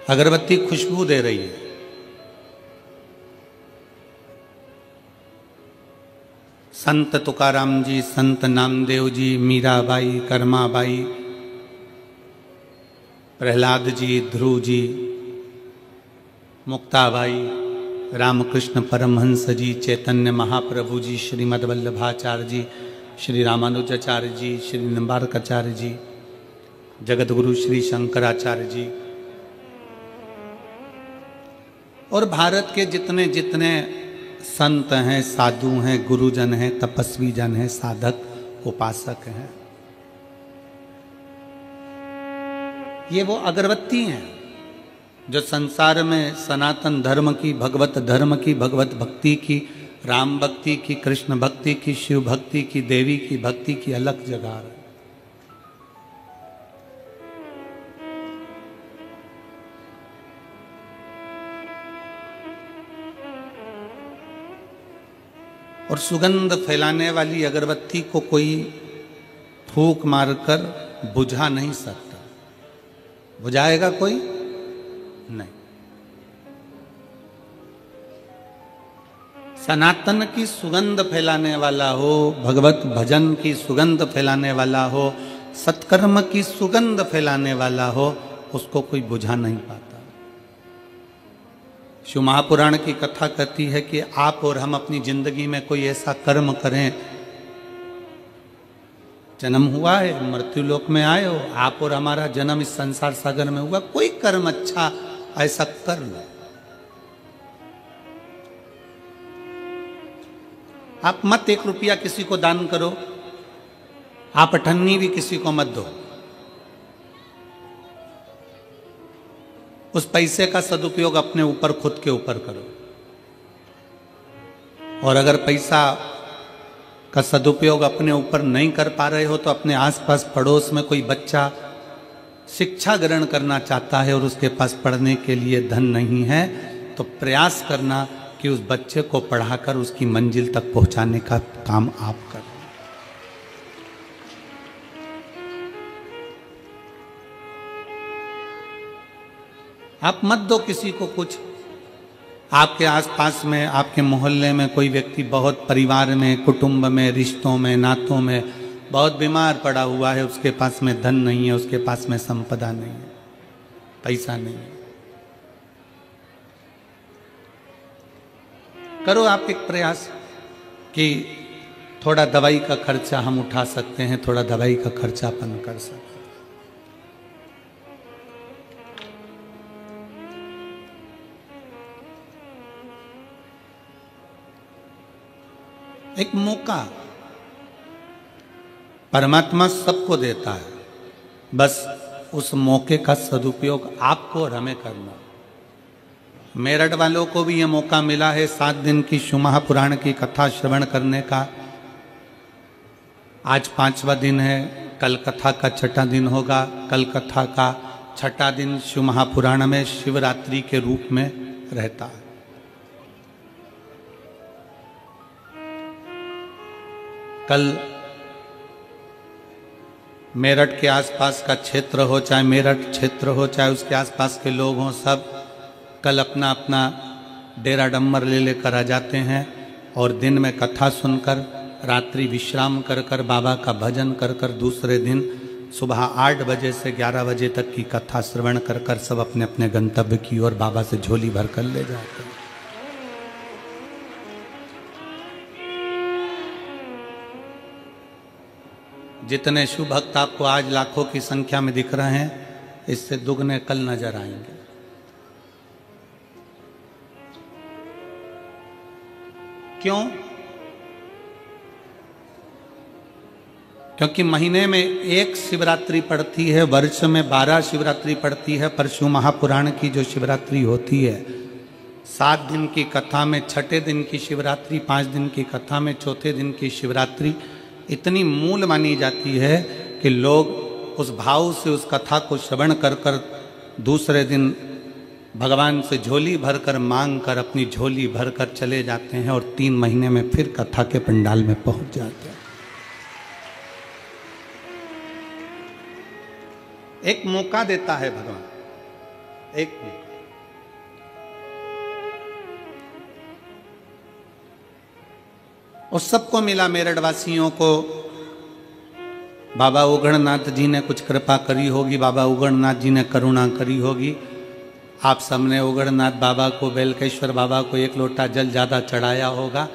अगरबत्ती खुशबू दे रही है। संत तुकाराम जी, संत नामदेव जी, मीराबाई, कर्माबाई, प्रहलाद जी, ध्रुव जी, मुक्ताबाई, रामकृष्ण परमहंस जी, चैतन्य महाप्रभु जी, श्रीमद् वल्लभाचार्य जी, श्री रामानुजाचार्य जी, श्री निम्बारकाचार्य जी, जगतगुरु श्री शंकराचार्य जी और भारत के जितने जितने संत हैं, साधु हैं, गुरुजन हैं, तपस्वी जन हैं, साधक उपासक हैं, ये वो अगरबत्ती हैं जो संसार में सनातन धर्म की, भगवत धर्म की, भगवत भक्ति की, राम भक्ति की, कृष्ण भक्ति की, शिव भक्ति की, देवी की भक्ति की अलग जगह है। और सुगंध फैलाने वाली अगरबत्ती को कोई फूंक मारकर बुझा नहीं सकता। बुझाएगा कोई नहीं। सनातन की सुगंध फैलाने वाला हो, भगवत भजन की सुगंध फैलाने वाला हो, सत्कर्म की सुगंध फैलाने वाला हो, उसको कोई बुझा नहीं पाता। शिव महापुराण की कथा कहती है कि आप और हम अपनी जिंदगी में कोई ऐसा कर्म करें, जन्म हुआ है, मृत्यु लोक में आए हो, आप और हमारा जन्म इस संसार सागर में हुआ, कोई कर्म अच्छा ऐसा कर लो। आप मत 1 रुपया किसी को दान करो, आप अठन्नी भी किसी को मत दो। उस पैसे का सदुपयोग अपने ऊपर, खुद के ऊपर करो। और अगर पैसा का सदुपयोग अपने ऊपर नहीं कर पा रहे हो तो अपने आसपास पड़ोस में कोई बच्चा शिक्षा ग्रहण करना चाहता है और उसके पास पढ़ने के लिए धन नहीं है, तो प्रयास करना कि उस बच्चे को पढ़ाकर उसकी मंजिल तक पहुंचाने का काम आप करें। आप मत दो किसी को कुछ। आपके आसपास में, आपके मोहल्ले में कोई व्यक्ति बहुत, परिवार में, कुटुंब में, रिश्तों में, नातों में बहुत बीमार पड़ा हुआ है, उसके पास में धन नहीं है, उसके पास में संपदा नहीं है, पैसा नहीं है, करो आप एक प्रयास कि थोड़ा दवाई का खर्चा हम उठा सकते हैं, थोड़ा दवाई का खर्चा अपन कर सकते हैं। एक मौका परमात्मा सबको देता है, बस उस मौके का सदुपयोग आपको और हमें करना। मेरठ वालों को भी ये मौका मिला है 7 दिन की शिव महापुराण की कथा श्रवण करने का। आज 5वां दिन है, कल कथा का 6ठा दिन होगा। कल कथा का 6ठा दिन शिव महापुराण में शिवरात्रि के रूप में रहता है। कल मेरठ के आसपास का क्षेत्र हो, चाहे मेरठ क्षेत्र हो, चाहे उसके आसपास के लोग हों, सब कल अपना अपना डेरा डम्बर ले लेकर आ जाते हैं और दिन में कथा सुनकर, रात्रि विश्राम कर कर, बाबा का भजन कर कर, दूसरे दिन सुबह 8 बजे से 11 बजे तक की कथा श्रवण कर कर सब अपने अपने गंतव्य की ओर बाबा से झोली भर कर ले जाते हैं। जितने शिव भक्त आपको आज लाखों की संख्या में दिख रहे हैं, इससे दुगने कल नजर आएंगे। क्यों? क्योंकि महीने में 1 शिवरात्रि पड़ती है, वर्ष में 12 शिवरात्रि पड़ती है, पर शिव महापुराण की जो शिवरात्रि होती है 7 दिन की कथा में 6ठे दिन की शिवरात्रि, 5 दिन की कथा में 4थे दिन की शिवरात्रि इतनी मूल मानी जाती है कि लोग उस भाव से उस कथा को श्रवण कर कर दूसरे दिन भगवान से झोली भरकर मांग कर अपनी झोली भरकर चले जाते हैं और 3 महीने में फिर कथा के पंडाल में पहुंच जाते हैं। एक मौका देता है भगवान, एक मिनट। उस सबको मिला, मेरठ वासियों को बाबा उगड़नाथ जी ने कुछ कृपा करी होगी, बाबा उगड़नाथ जी ने करुणा करी होगी। आप सबने उगड़नाथ बाबा को, बेलकेश्वर बाबा को एक लोटा जल ज़्यादा चढ़ाया होगा,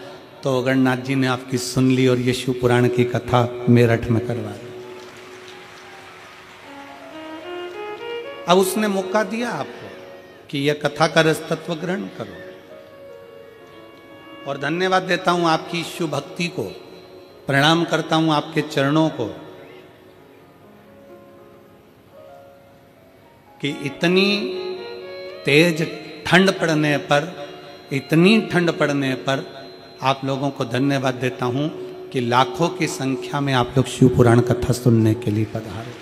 तो उगड़नाथ जी ने आपकी सुन ली और ये शिव पुराण की कथा मेरठ में करवा दी। अब उसने मौका दिया आपको कि यह कथा का रस तत्व ग्रहण करो। और धन्यवाद देता हूं आपकी शिव भक्ति को, प्रणाम करता हूं आपके चरणों को कि इतनी तेज ठंड पड़ने पर, इतनी ठंड पड़ने पर आप लोगों को धन्यवाद देता हूं कि लाखों की संख्या में आप लोग शिव पुराण कथा सुनने के लिए पधारे।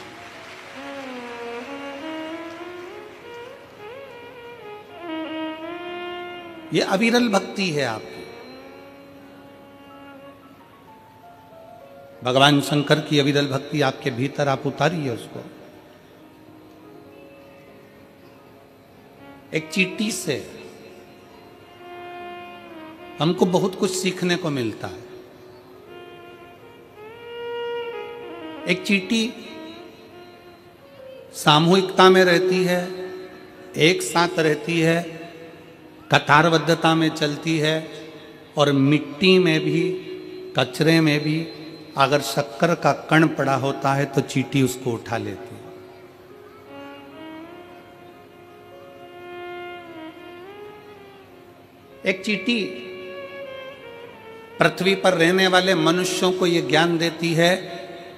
ये अविरल भक्ति है आपकी। भगवान शंकर की अविरल भक्ति आपके भीतर, आप उतारिए उसको। एक चींटी से हमको बहुत कुछ सीखने को मिलता है। एक चींटी सामूहिकता में रहती है, एक साथ रहती है, कतारबद्धता में चलती है, और मिट्टी में भी, कचरे में भी अगर शक्कर का कण पड़ा होता है तो चींटी उसको उठा लेती है। एक चींटी पृथ्वी पर रहने वाले मनुष्यों को यह ज्ञान देती है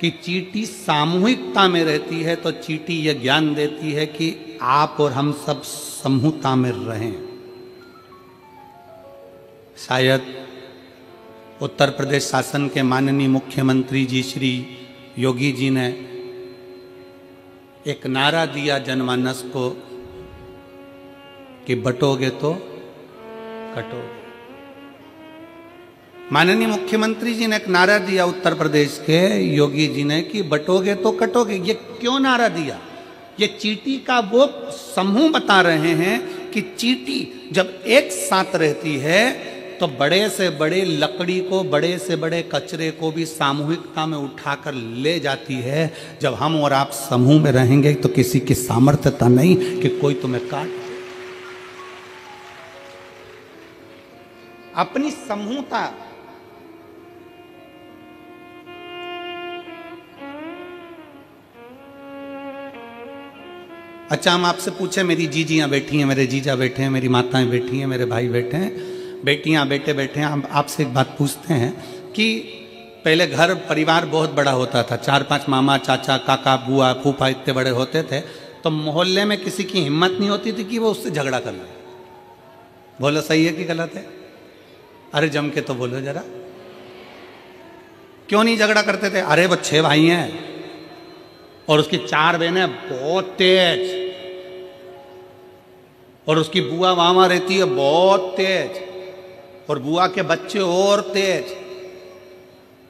कि चींटी सामूहिकता में रहती है, तो चींटी यह ज्ञान देती है कि आप और हम सब समूहता में रहें। शायद उत्तर प्रदेश शासन के माननीय मुख्यमंत्री जी श्री योगी जी ने एक नारा दिया जनमानस को कि बटोगे तो कटोगे। माननीय मुख्यमंत्री जी ने एक नारा दिया उत्तर प्रदेश के योगी जी ने कि बटोगे तो कटोगे। ये क्यों नारा दिया? ये चींटी का वो समूह बता रहे हैं कि चींटी जब एक साथ रहती है तो बड़े से बड़े लकड़ी को, बड़े से बड़े कचरे को भी सामूहिकता में उठाकर ले जाती है। जब हम और आप समूह में रहेंगे तो किसी की सामर्थ्यता नहीं कि कोई तुम्हें काट दे। अपनी समूहता, अच्छा हम आपसे पूछे, मेरी जीजियां बैठी हैं, मेरे जीजा बैठे हैं, मेरी माताएं बैठी हैं, मेरे भाई बैठे हैं, बेटियां बेटे बैठे हैं, हम आपसे एक बात पूछते हैं कि पहले घर परिवार बहुत बड़ा होता था, 4-5 मामा चाचा काका बुआ फूफा इतने बड़े होते थे, तो मोहल्ले में किसी की हिम्मत नहीं होती थी कि वो उससे झगड़ा कर ले। बोलो सही है कि गलत है? अरे जम के तो बोलो जरा, क्यों नहीं झगड़ा करते थे? अरे वो 6 भाई हैं और उसकी 4 बहनें बहुत तेज, और उसकी बुआ वहां रहती है बहुत तेज, और बुआ के बच्चे और तेज।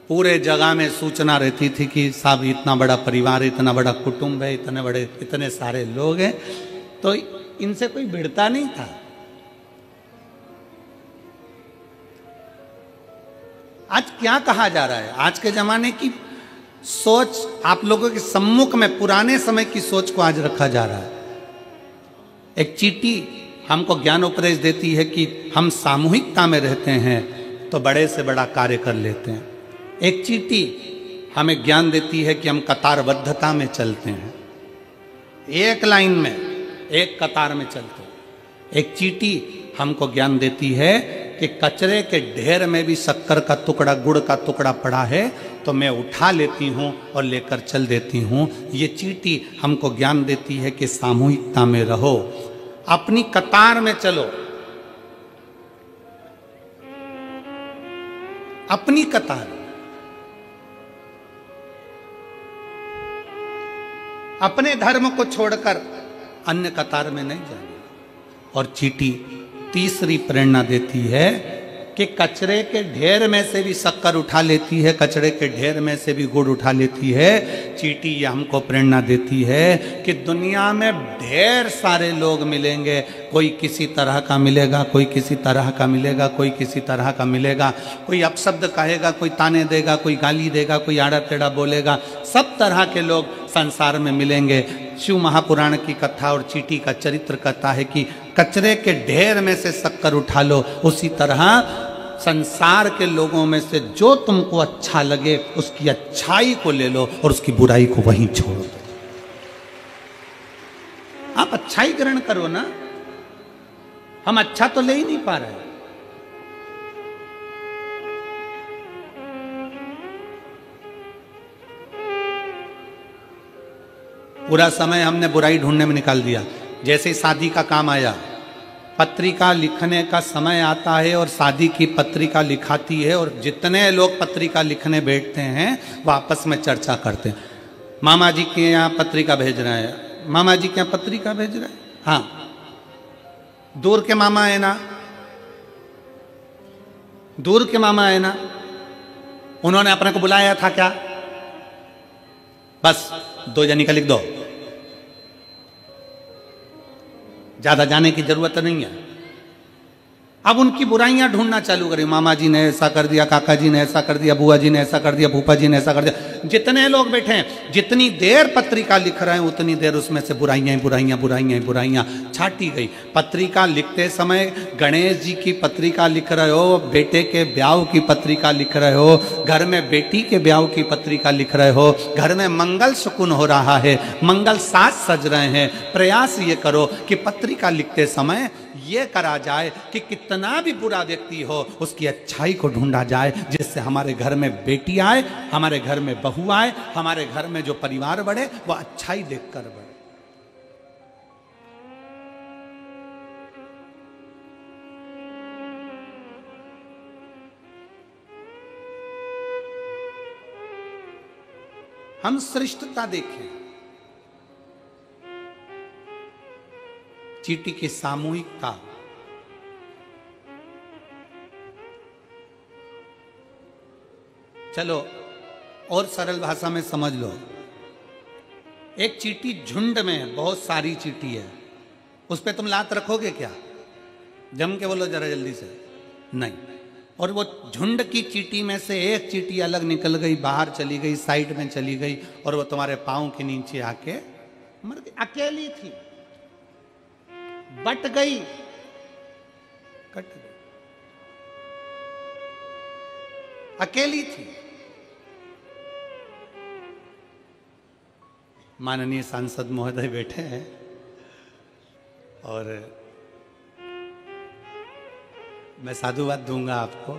पूरे जगह में सूचना रहती थी कि साहब इतना बड़ा परिवार, इतना बड़ा कुटुंब है, इतने सारे लोग हैं, तो इनसे कोई भिड़ता नहीं था। आज क्या कहा जा रहा है? आज के जमाने की सोच आप लोगों के सम्मुख में पुराने समय की सोच को आज रखा जा रहा है। एक चींटी हमको ज्ञान उपदेश देती है कि हम सामूहिकता में रहते हैं तो बड़े से बड़ा कार्य कर लेते हैं। एक चींटी हमें ज्ञान देती है कि हम कतारबद्धता में चलते हैं, एक लाइन में, एक कतार में चलते हैं। एक चींटी हमको ज्ञान देती है कि कचरे के ढेर में भी शक्कर का टुकड़ा, गुड़ का टुकड़ा पड़ा है तो मैं उठा लेती हूँ और लेकर चल देती हूँ। ये चींटी हमको ज्ञान देती है कि सामूहिकता में रहो, अपनी कतार में चलो, अपनी कतार, अपने धर्म को छोड़कर अन्य कतार में नहीं जाना। और चींटी तीसरी प्रेरणा देती है कि कचरे के ढेर में से भी शक्कर उठा लेती है, कचरे के ढेर में से भी गुड़ उठा लेती है। चींटी ये हमको प्रेरणा देती है कि दुनिया में ढेर सारे लोग मिलेंगे, कोई किसी तरह का मिलेगा, कोई किसी तरह का मिलेगा, कोई किसी तरह का मिलेगा, कोई अपशब्द कहेगा, कोई ताने देगा, कोई गाली देगा, कोई आड़ा टेढ़ा बोलेगा, सब तरह के लोग संसार में मिलेंगे। शिव महापुराण की कथा और चींटी का चरित्र कहता है कि कचरे के ढेर में से शक्कर उठा लो, उसी तरह संसार के लोगों में से जो तुमको अच्छा लगे उसकी अच्छाई को ले लो और उसकी बुराई को वहीं छोड़ दो। आप अच्छाई ग्रहण करो ना, हम अच्छा तो ले ही नहीं पा रहे। पूरा समय हमने बुराई ढूंढने में निकाल दिया। जैसे ही शादी का काम आया, पत्रिका लिखने का समय आता है और शादी की पत्रिका लिखाती है, और जितने लोग पत्रिका लिखने बैठते हैं वो आपस में चर्चा करते हैं। मामा जी के यहाँ पत्रिका भेज रहे हैं, मामा जी के यहाँ पत्रिका भेज रहे हैं, हाँ दूर के मामा है ना, दूर के मामा है ना, उन्होंने अपने को बुलाया था क्या? बस 2 जनी का लिख दो, ज्यादा जाने की जरूरत नहीं है। अब उनकी बुराइयां ढूंढना चालू करें, मामा जी ने ऐसा कर दिया, काका जी ने ऐसा कर दिया, बुआ जी ने ऐसा कर दिया, फूफा जी ने ऐसा कर दिया। जितने लोग बैठे हैं, जितनी देर पत्रिका लिख रहे हैं उतनी देर उसमें से बुराइयां बुराइयां बुराइयां बुराइयां छाटी गई। पत्रिका लिखते समय गणेश जी की पत्रिका लिख रहे हो, बेटे के ब्याह की पत्रिका लिख रहे हो, घर में बेटी के ब्याह की पत्रिका लिख रहे हो, घर में मंगल शकुन हो रहा है, मंगल साज सज रहे हैं, प्रयास ये करो कि पत्रिका लिखते समय ये करा जाए कि कितना भी बुरा व्यक्ति हो उसकी अच्छाई को ढूंढा जाए, जिससे हमारे घर में बेटी आए, हमारे घर में बहू आए, हमारे घर में जो परिवार बढ़े वो अच्छाई देखकर बढ़े। हम श्रेष्ठता देखें, चींटी की सामूहिकता, चलो और सरल भाषा में समझ लो। एक चींटी झुंड में बहुत सारी चींटी है, उस पर तुम लात रखोगे क्या? जम के बोलो जरा जल्दी से, नहीं। और वो झुंड की चींटी में से एक चींटी अलग निकल गई, बाहर चली गई, साइड में चली गई, और वो तुम्हारे पांव के नीचे आके मर गई। अकेली थी, बट गई, कट गई, अकेली थी। माननीय सांसद महोदय बैठे हैं और मैं साधुवाद दूंगा आपको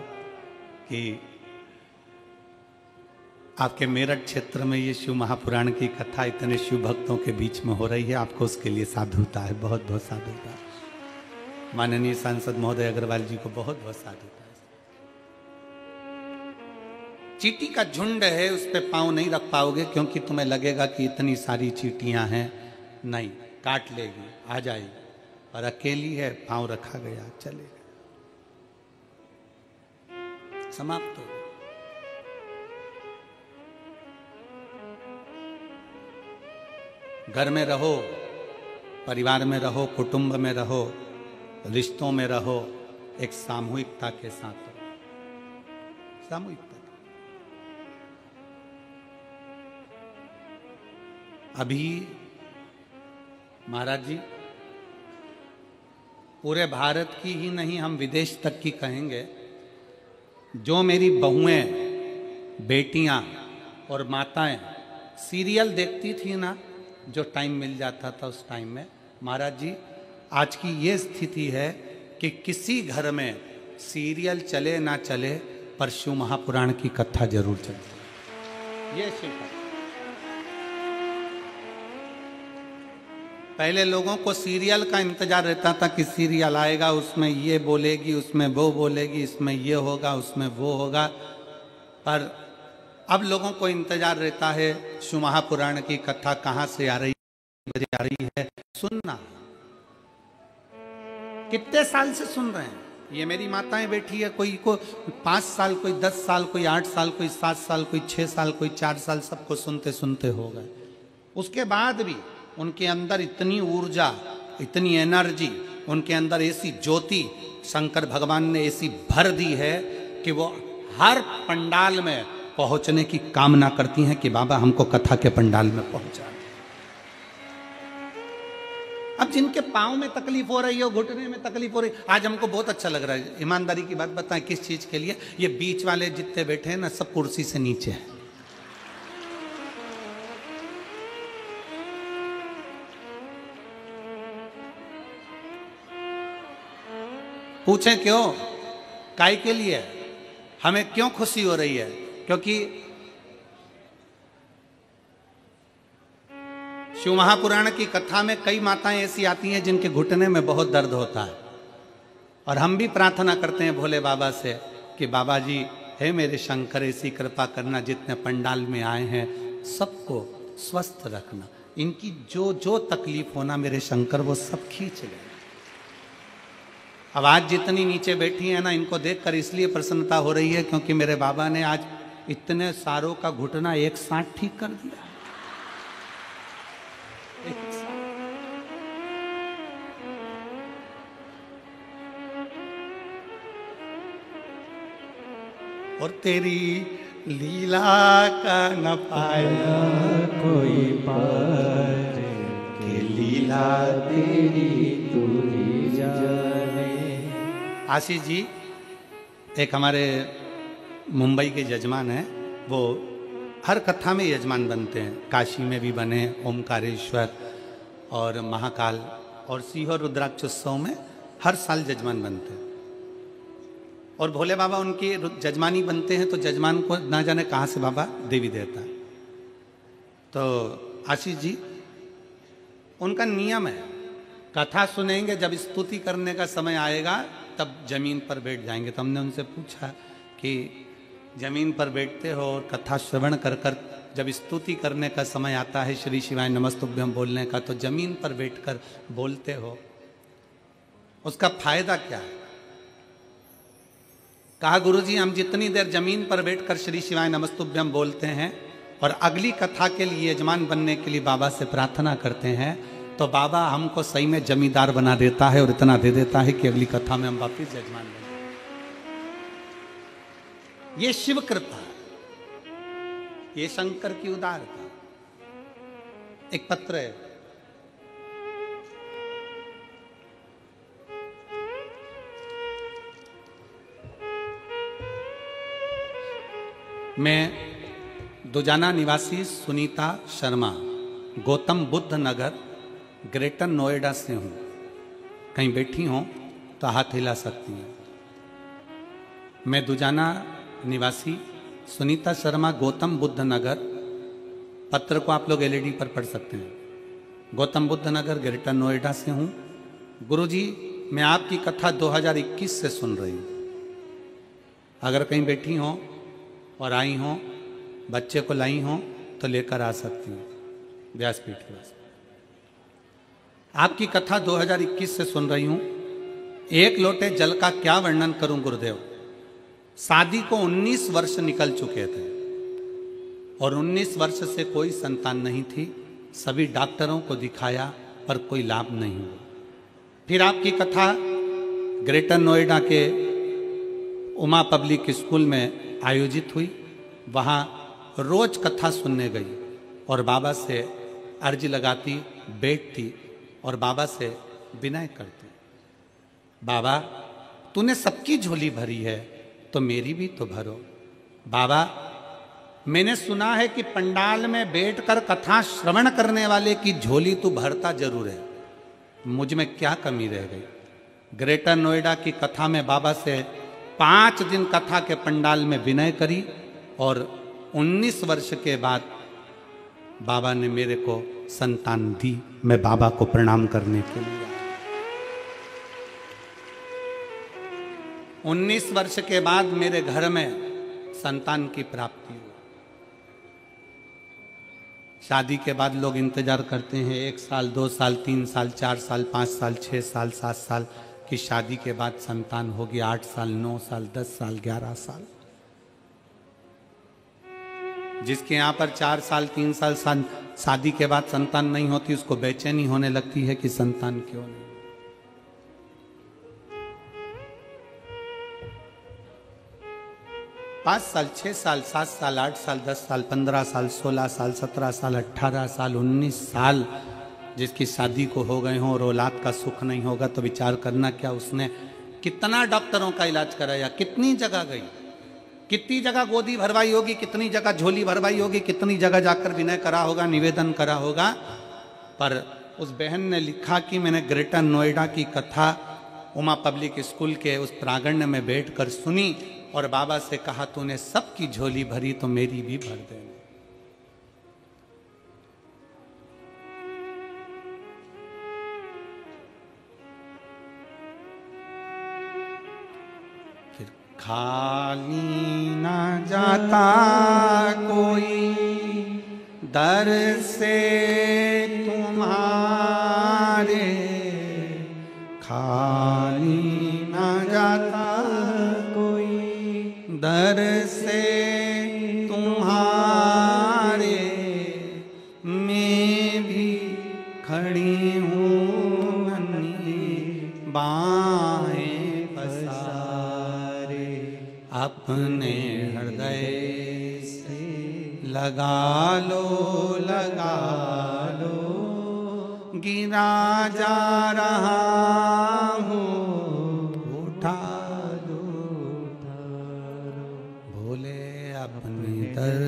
कि आपके मेरठ क्षेत्र में ये शिव महापुराण की कथा इतने शिव भक्तों के बीच में हो रही है, आपको उसके लिए साधुता है, बहुत बहुत साधुता। माननीय सांसद महोदय अग्रवाल जी को बहुत बहुत साधुता है। चींटी का झुंड है, उस पर पांव नहीं रख पाओगे क्योंकि तुम्हें लगेगा कि इतनी सारी चींटियां हैं, नहीं, काट लेगी, आ जाएगी। और अकेली है, पांव रखा गया, चलेगा, समाप्त हो। घर में रहो, परिवार में रहो, कुटुंब में रहो, रिश्तों में रहो, एक सामूहिकता के साथ रहो, सामूहिकता। अभी महाराज जी पूरे भारत की ही नहीं, हम विदेश तक की कहेंगे, जो मेरी बहुएं, बेटियां और माताएं सीरियल देखती थी ना, जो टाइम मिल जाता था उस टाइम में, महाराज जी आज की ये स्थिति है कि किसी घर में सीरियल चले ना चले पर शिव महापुराण की कथा जरूर चलती। ये शिव, पहले लोगों को सीरियल का इंतजार रहता था कि सीरियल आएगा, उसमें ये बोलेगी, उसमें वो बोलेगी, इसमें ये होगा, उसमें वो होगा, पर अब लोगों को इंतजार रहता है शिव महापुराण की कथा कहाँ से आ रही बजे आ रही है, सुनना। कितने साल से सुन रहे हैं, ये मेरी माताएं बैठी है, कोई को 5 साल, कोई 10 साल, कोई 8 साल, कोई 7 साल, कोई 6 साल, कोई 4 साल, सबको सुनते सुनते हो गए। उसके बाद भी उनके अंदर इतनी ऊर्जा, इतनी एनर्जी, उनके अंदर ऐसी ज्योति शंकर भगवान ने ऐसी भर दी है कि वो हर पंडाल में पहुंचने की कामना करती हैं कि बाबा हमको कथा के पंडाल में पहुंचा। अब जिनके पाँव में तकलीफ हो रही है, घुटने में तकलीफ हो रही है, आज हमको बहुत अच्छा लग रहा है। ईमानदारी की बात बताएं, किस चीज के लिए? ये बीच वाले जितने बैठे हैं ना, सब कुर्सी से नीचे है। पूछें क्यों? काय के लिए? हमें क्यों खुशी हो रही है? क्योंकि शिव महापुराण की कथा में कई माताएं ऐसी आती हैं जिनके घुटने में बहुत दर्द होता है, और हम भी प्रार्थना करते हैं भोले बाबा से कि बाबा जी, हे मेरे शंकर, ऐसी कृपा करना, जितने पंडाल में आए हैं सबको स्वस्थ रखना, इनकी जो जो तकलीफ होना मेरे शंकर वो सब खींच ले। अब आज जितनी नीचे बैठी है ना, इनको देखकर इसलिए प्रसन्नता हो रही है क्योंकि मेरे बाबा ने आज इतने सारों का घुटना एक साथ ठीक कर दिया। और तेरी लीला का न पाया कोई पार, के लीला तेरी तू ही जाने। आशीष जी एक हमारे मुंबई के यजमान हैं, वो हर कथा में यजमान बनते हैं। काशी में भी बने, ओमकारेश्वर और महाकाल और सीहोर रुद्राक्षोत्सव में हर साल यजमान बनते हैं। और भोले बाबा उनकी जजमानी बनते हैं तो जजमान को ना जाने कहाँ से बाबा देवी देता है। तो आशीष जी, उनका नियम है, कथा सुनेंगे, जब स्तुति करने का समय आएगा तब जमीन पर बैठ जाएंगे। तो हमने उनसे पूछा कि जमीन पर बैठते हो और कथा श्रवण कर कर जब स्तुति करने का समय आता है, श्री शिवाय नमस्तुभ्यम बोलने का, तो जमीन पर बैठकर बोलते हो, उसका फायदा क्या है? कहा गुरुजी, हम जितनी देर जमीन पर बैठकर श्री शिवाय नमस्तुभ्यम बोलते हैं और अगली कथा के लिए यजमान बनने के लिए बाबा से प्रार्थना करते हैं, तो बाबा हमको सही में जमींदार बना देता है और इतना दे देता है कि अगली कथा में हम वापिस यजमान बने। ये शिव कृपा, ये शंकर की उदारता। एक पत्र है, मैं दुजाना निवासी सुनीता शर्मा, गौतम बुद्ध नगर, ग्रेटर नोएडा से हूँ। कहीं बैठी हों तो हाथ हिला सकती हैं। मैं दुजाना निवासी सुनीता शर्मा, गौतम बुद्ध नगर, पत्र को आप लोग एलईडी पर पढ़ सकते हैं, गौतम बुद्ध नगर, ग्रेटर नोएडा से हूँ। गुरुजी, मैं आपकी कथा 2021 से सुन रही हूँ। अगर कहीं बैठी हों और आई हों, बच्चे को लाई हों तो लेकर आ सकती हूँ व्यासपीठ के पास। आपकी कथा 2021 से सुन रही हूँ। एक लोटे जल का क्या वर्णन करूं गुरुदेव। शादी को 19 वर्ष निकल चुके थे और 19 वर्ष से कोई संतान नहीं थी। सभी डॉक्टरों को दिखाया पर कोई लाभ नहीं हुआ। फिर आपकी कथा ग्रेटर नोएडा के उमा पब्लिक स्कूल में आयोजित हुई। वहाँ रोज कथा सुनने गई और बाबा से अर्जी लगाती, बैठती और बाबा से विनय करती, बाबा तूने सबकी झोली भरी है तो मेरी भी तो भरो। बाबा, मैंने सुना है कि पंडाल में बैठकर कथा श्रवण करने वाले की झोली तू भरता जरूर है, मुझ में क्या कमी रह गई। ग्रेटर नोएडा की कथा में बाबा से 5 दिन कथा के पंडाल में विनय करी और 19 वर्ष के बाद बाबा ने मेरे को संतान दी। मैं बाबा को प्रणाम करने के लिए 19 वर्ष के बाद मेरे घर में संतान की प्राप्ति हुई। शादी के बाद लोग इंतजार करते हैं 1 साल, 2 साल, 3 साल, 4 साल, 5 साल, 6 साल, 7 साल, कि शादी के बाद संतान होगी, 8 साल, 9 साल, 10 साल, 11 साल। जिसके यहाँ पर 4 साल, 3 साल शादी के बाद संतान नहीं होती, उसको बेचैनी होने लगती है कि संतान क्यों नहीं। 5 साल, 6 साल, 7 साल, 8 साल, 10 साल, 15 साल, 16 साल, 17 साल, 18 साल, 19 साल जिसकी शादी को हो गए हों और औलाद का सुख नहीं होगा, तो विचार करना क्या उसने कितना डॉक्टरों का इलाज कराया, कितनी जगह गई, कितनी जगह गोदी भरवाई होगी, कितनी जगह झोली भरवाई होगी, कितनी जगह जाकर विनय करा होगा, निवेदन करा होगा। पर उस बहन ने लिखा कि मैंने ग्रेटर नोएडा की कथा उमा पब्लिक स्कूल के उस प्रांगण में बैठकर सुनी और बाबा से कहा, तूने सबकी झोली भरी तो मेरी भी भर देना। फिर खाली ना जाता कोई दर से तुम्हारे, खाली ना जाता कोई दर से तुम्हारे, मैं भी खड़ी हूँ नन्ही बाहें पसारे, अपने हृदय से लगा लो, लगा लो, गिरा जा रहा हूँ, उठा लो, भोले अपने दर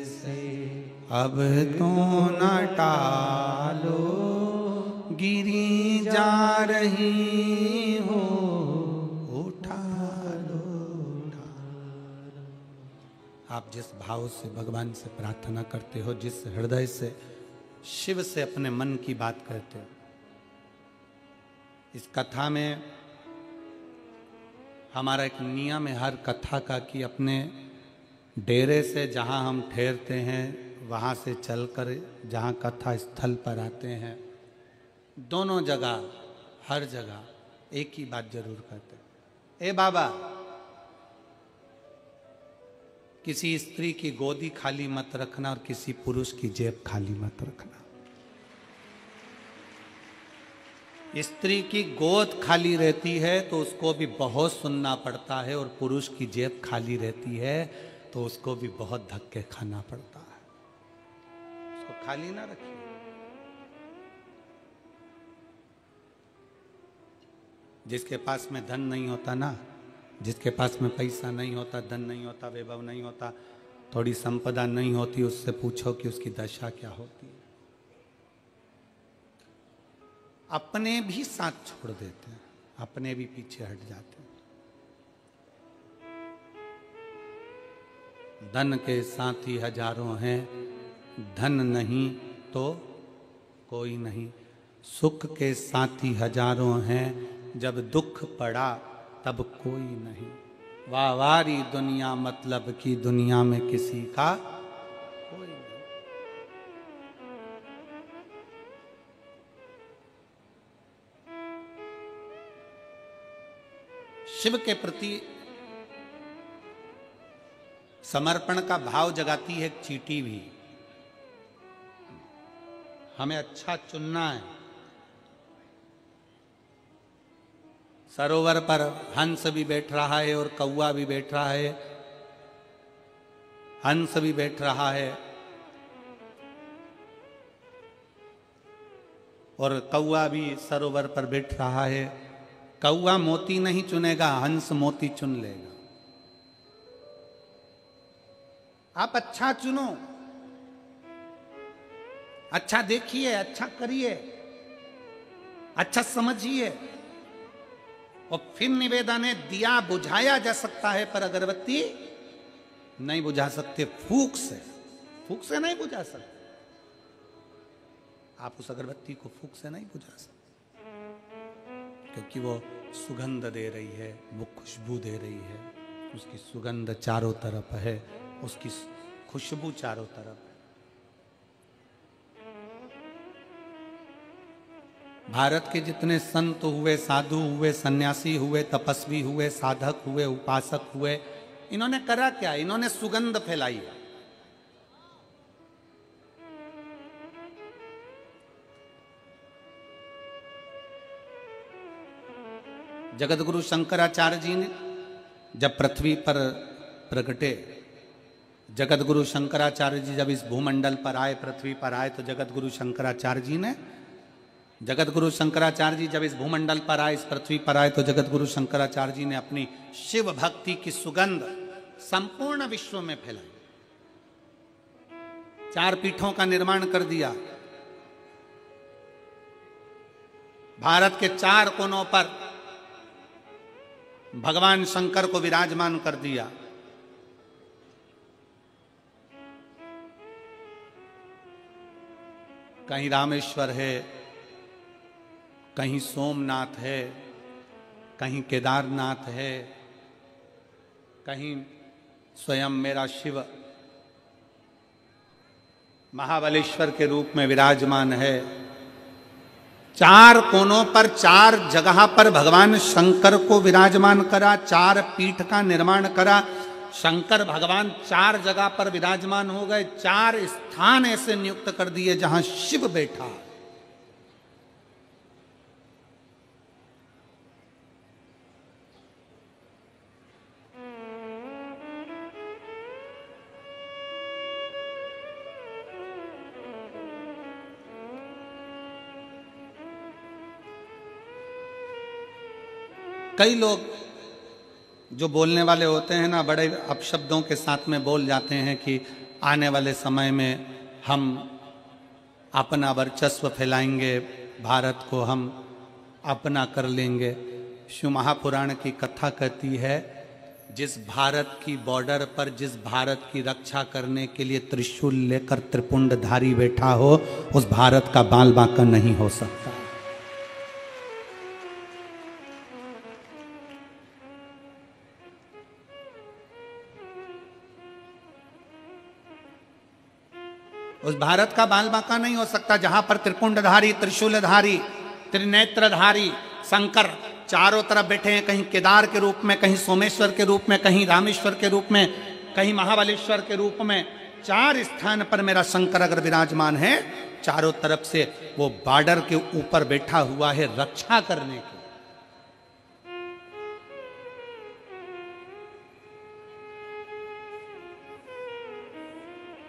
से अब तो न टालो, गिरी जा रही हो, उठा लो, उठा लो। आप जिस भाव से भगवान से प्रार्थना करते हो, जिस हृदय से शिव से अपने मन की बात करते हो, इस कथा में हमारा एक नियम है हर कथा का कि अपने डेरे से जहाँ हम ठहरते हैं वहाँ से चलकर जहाँ कथा स्थल पर आते हैं, दोनों जगह हर जगह एक ही बात जरूर करते हैं, ए बाबा, किसी स्त्री की गोदी खाली मत रखना और किसी पुरुष की जेब खाली मत रखना। स्त्री की गोद खाली रहती है तो उसको भी बहुत सुनना पड़ता है, और पुरुष की जेब खाली रहती है तो उसको भी बहुत धक्के खाना पड़ता है। उसको खाली ना रखिए। जिसके पास में धन नहीं होता ना, जिसके पास में पैसा नहीं होता, धन नहीं होता, वैभव नहीं होता, थोड़ी संपदा नहीं होती, उससे पूछो कि उसकी दशा क्या होती है। अपने भी साथ छोड़ देते हैं, अपने भी पीछे हट जाते हैं। धन के साथी हजारों हैं, धन नहीं तो कोई नहीं। सुख के साथी हजारों हैं, जब दुख पड़ा तब कोई नहीं। वाहवारी दुनिया मतलब की दुनिया में किसी का कोई नहीं। शिव के प्रति समर्पण का भाव जगाती है एक चींटी भी। हमें अच्छा चुनना है। सरोवर पर हंस भी बैठ रहा है और कौवा भी बैठ रहा है। हंस भी बैठ रहा है और कौवा भी सरोवर पर बैठ रहा है। कौवा मोती नहीं चुनेगा, हंस मोती चुन लेगा। आप अच्छा चुनो, अच्छा देखिए, अच्छा करिए, अच्छा समझिए। और फिर निवेदन है, दिया बुझाया जा सकता है पर अगरबत्ती नहीं बुझा सकते। फूंक से नहीं बुझा सकते। आप उस अगरबत्ती को फूंक से नहीं बुझा सकते, क्योंकि वो सुगंध दे रही है, वो खुशबू दे रही है। उसकी सुगंध चारों तरफ है, उसकी खुशबू चारों तरफ है। भारत के जितने संत हुए, साधु हुए, सन्यासी हुए, तपस्वी हुए, साधक हुए, उपासक हुए, इन्होंने करा क्या? इन्होंने सुगंध फैलाई है। जगतगुरु शंकराचार्य जी ने जब पृथ्वी पर प्रकटे, जगतगुरु शंकराचार्य जी जब इस भूमंडल पर आए, पृथ्वी पर आए, तो जगतगुरु शंकराचार्य जी जब इस भूमंडल पर आए, इस पृथ्वी पर आए, तो जगतगुरु शंकराचार्य जी ने अपनी शिव भक्ति की सुगंध संपूर्ण विश्व में फैलाई। 4 पीठों का निर्माण कर दिया। भारत के 4 कोनों पर भगवान शंकर को विराजमान कर दिया। कहीं रामेश्वर है, कहीं सोमनाथ है, कहीं केदारनाथ है, कहीं स्वयं मेरा शिव महाबलेश्वर के रूप में विराजमान है। 4 कोनों पर, 4 जगह पर भगवान शंकर को विराजमान करा, 4 पीठ का निर्माण करा। शंकर भगवान 4 जगह पर विराजमान हो गए। 4 स्थान ऐसे नियुक्त कर दिए जहां शिव बैठा। कई लोग जो बोलने वाले होते हैं ना, बड़े अपशब्दों के साथ में बोल जाते हैं कि आने वाले समय में हम अपना वर्चस्व फैलाएंगे, भारत को हम अपना कर लेंगे। शिव महापुराण की कथा कहती है, जिस भारत की बॉर्डर पर, जिस भारत की रक्षा करने के लिए त्रिशूल लेकर त्रिपुंडधारी बैठा हो, उस भारत का बाल बांका नहीं हो सकता। उस भारत का बाल बांका नहीं हो सकता जहां पर त्रिपुंडधारी, त्रिशूलधारी, त्रिनेत्रधारी शंकर चारों तरफ बैठे हैं। कहीं केदार के रूप में, कहीं सोमेश्वर के रूप में, कहीं रामेश्वर के रूप में, कहीं महाबलेश्वर के रूप में। 4 स्थान पर मेरा शंकर अगर विराजमान है, चारों तरफ से वो बॉर्डर के ऊपर बैठा हुआ है रक्षा करने की।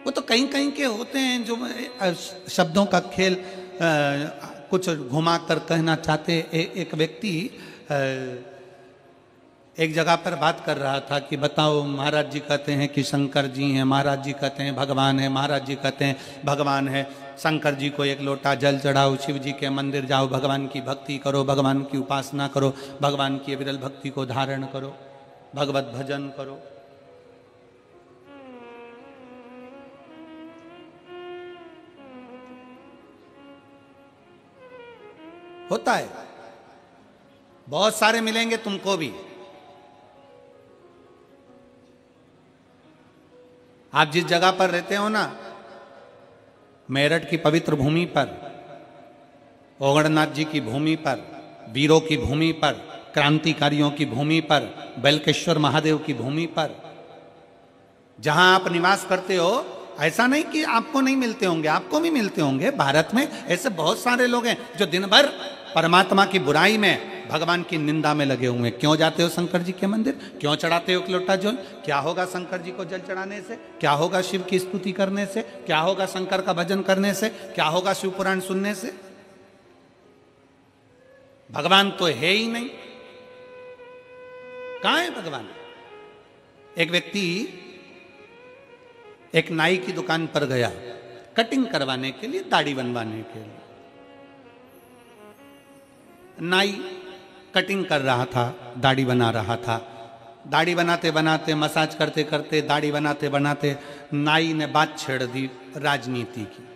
वो तो कहीं कहीं के होते हैं जो शब्दों का खेल कुछ घुमा कर कहना चाहते। एक व्यक्ति एक जगह पर बात कर रहा था कि बताओ, महाराज जी कहते हैं कि शंकर जी हैं, महाराज जी कहते हैं भगवान है, महाराज जी कहते हैं भगवान है। शंकर जी को 1 लोटा जल चढ़ाओ, शिव जी के मंदिर जाओ, भगवान की भक्ति करो, भगवान की उपासना करो, भगवान की विरल भक्ति को धारण करो, भगवत भजन करो। होता है, बहुत सारे मिलेंगे तुमको भी। आप जिस जगह पर रहते हो ना, मेरठ की पवित्र भूमि पर, ओगड़नाथ जी की भूमि पर, वीरों की भूमि पर, क्रांतिकारियों की भूमि पर, बेलकेश्वर महादेव की भूमि पर, जहां आप निवास करते हो, ऐसा नहीं कि आपको नहीं मिलते होंगे, आपको भी मिलते होंगे। भारत में ऐसे बहुत सारे लोग हैं जो दिन भर परमात्मा की बुराई में, भगवान की निंदा में लगे हुए हैं। क्यों जाते हो शंकर जी के मंदिर? क्यों चढ़ाते हो 1 लोटा जल? क्या होगा शंकर जी को जल चढ़ाने से? क्या होगा शिव की स्तुति करने से? क्या होगा शंकर का भजन करने से? क्या होगा शिव पुराण सुनने से? भगवान तो है ही नहीं। कहां है भगवान? एक व्यक्ति एक नाई की दुकान पर गया कटिंग करवाने के लिए, दाढ़ी बनवाने के लिए। नाई कटिंग कर रहा था, दाढ़ी बना रहा था। दाढ़ी बनाते बनाते, मसाज करते करते, दाढ़ी बनाते बनाते नाई ने बात छेड़ दी राजनीति की।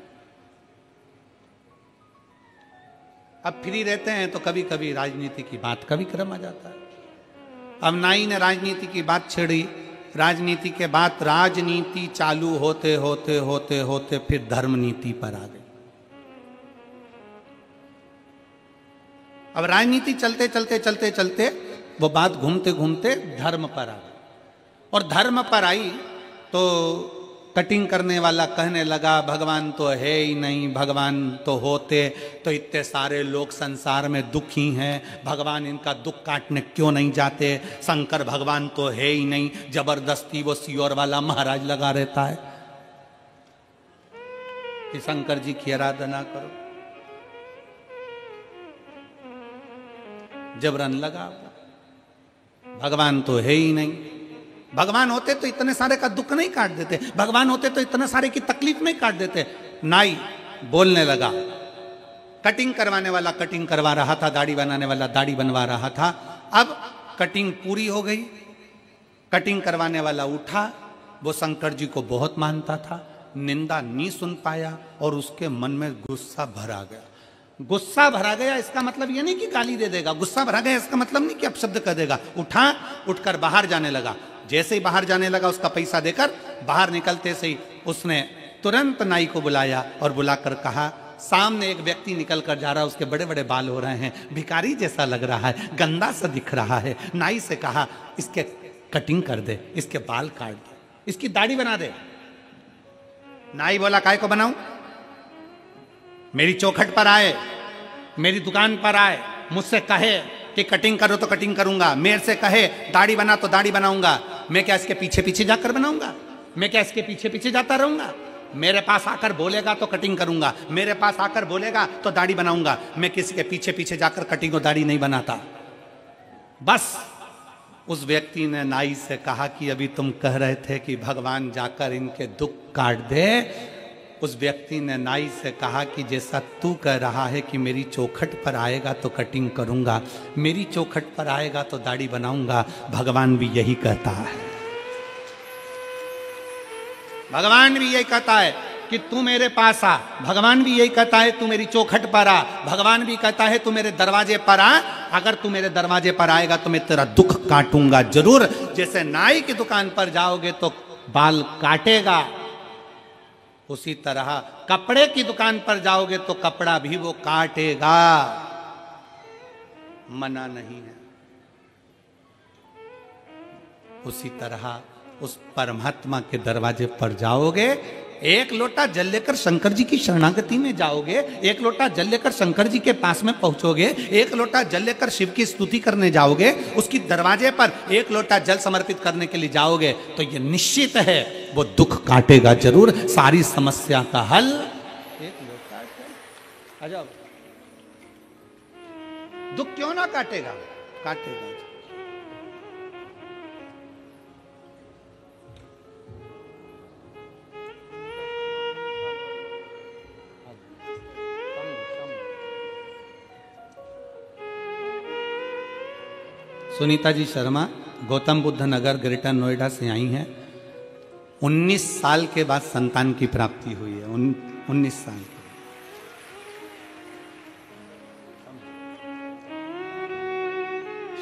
अब फ्री रहते हैं तो कभी कभी राजनीति की बात का भी क्रम आ जाता है। अब नाई ने राजनीति की बात छेड़ी। राजनीति के बाद राजनीति चालू होते होते होते होते फिर धर्म नीति पर आ गई। अब राजनीति चलते चलते चलते चलते वो बात घूमते घूमते धर्म पर आ गई, और धर्म पर आई तो कटिंग करने वाला कहने लगा भगवान तो है ही नहीं, भगवान तो होते तो इतने सारे लोग संसार में दुखी हैं, भगवान इनका दुख काटने क्यों नहीं जाते, शंकर भगवान तो है ही नहीं, जबरदस्ती वो सियोर वाला महाराज लगा रहता है कि शंकर जी की आराधना करो, जबरन लगा, भगवान तो है ही नहीं, भगवान होते तो इतने सारे का दुख नहीं काट देते, भगवान होते तो इतने सारे की तकलीफ नहीं काट देते। नाई बोलने लगा, कटिंग करवाने वाला कटिंग करवा रहा था, दाढ़ी बनाने वाला दाढ़ी बनवा रहा था। अब कटिंग पूरी हो गई, कटिंग करवाने वाला उठा, वो शंकर जी को बहुत मानता था, निंदा नहीं सुन पाया और उसके मन में गुस्सा भरा गया। गुस्सा भरा गया इसका मतलब ये नहीं कि गाली दे देगा, गुस्सा भरा गया इसका मतलब नहीं कि अपशब्द कर देगा। उठा, उठकर बाहर जाने लगा, जैसे ही बाहर जाने लगा उसका पैसा देकर बाहर निकलते से ही उसने तुरंत नाई को बुलाया और बुलाकर कहा, सामने एक व्यक्ति निकल कर जा रहा है, उसके बड़े बड़े बाल हो रहे हैं, भिखारी जैसा लग रहा है, गंदा सा दिख रहा है। नाई से कहा इसके कटिंग कर दे, इसके बाल काट दे, इसकी दाढ़ी बना दे। नाई बोला काय को बनाऊं, मेरी चौखट पर आए, मेरी दुकान पर आए, मुझसे कहे कि कटिंग करो तो कटिंग करूंगा, मेरे से कहे दाढ़ी बना तो दाढ़ी बनाऊंगा, मैं क्या इसके पीछे पीछे जाकर बनाऊंगा, मैं क्या इसके पीछे पीछे जाता रहूंगा, मेरे पास आकर बोलेगा तो कटिंग करूंगा, मेरे पास आकर बोलेगा तो दाढ़ी बनाऊंगा, मैं किसी के पीछे पीछे जाकर कटिंग और दाढ़ी नहीं बनाता। बस उस व्यक्ति ने नाई से कहा कि अभी तुम कह रहे थे कि भगवान जाकर इनके दुख काट दे। उस व्यक्ति ने नाई से कहा कि जैसा तू कह रहा है कि मेरी चौखट पर आएगा तो कटिंग करूंगा, मेरी चौखट पर आएगा तो दाढ़ी बनाऊंगा, भगवान भी यही कहता है, भगवान भी यही कहता है कि तू मेरे पास आ, भगवान भी यही कहता है तू मेरी चौखट पर आ, भगवान भी कहता है तू मेरे दरवाजे पर आ, अगर तू मेरे दरवाजे पर आएगा तो मैं तेरा दुख काटूंगा जरूर। जैसे नाई की दुकान पर जाओगे तो बाल काटेगा, उसी तरह कपड़े की दुकान पर जाओगे तो कपड़ा भी वो काटेगा, मना नहीं है। उसी तरह उस परमात्मा के दरवाजे पर जाओगे, एक लोटा जल लेकर शंकर जी की शरणागति में जाओगे, एक लोटा जल लेकर शंकर जी के पास में पहुंचोगे, एक लोटा जल लेकर शिव की स्तुति करने जाओगे, उसकी दरवाजे पर एक लोटा जल समर्पित करने के लिए जाओगे, तो ये निश्चित है वो दुख काटेगा जरूर, सारी समस्या का हल एक लोटा जल। आ जाओ, दुख क्यों ना काटेगा, काटेगा। सुनीता जी शर्मा गौतम बुद्ध नगर ग्रेटर नोएडा से आई हैं। 19 साल के बाद संतान की प्राप्ति हुई है, 19 साल के।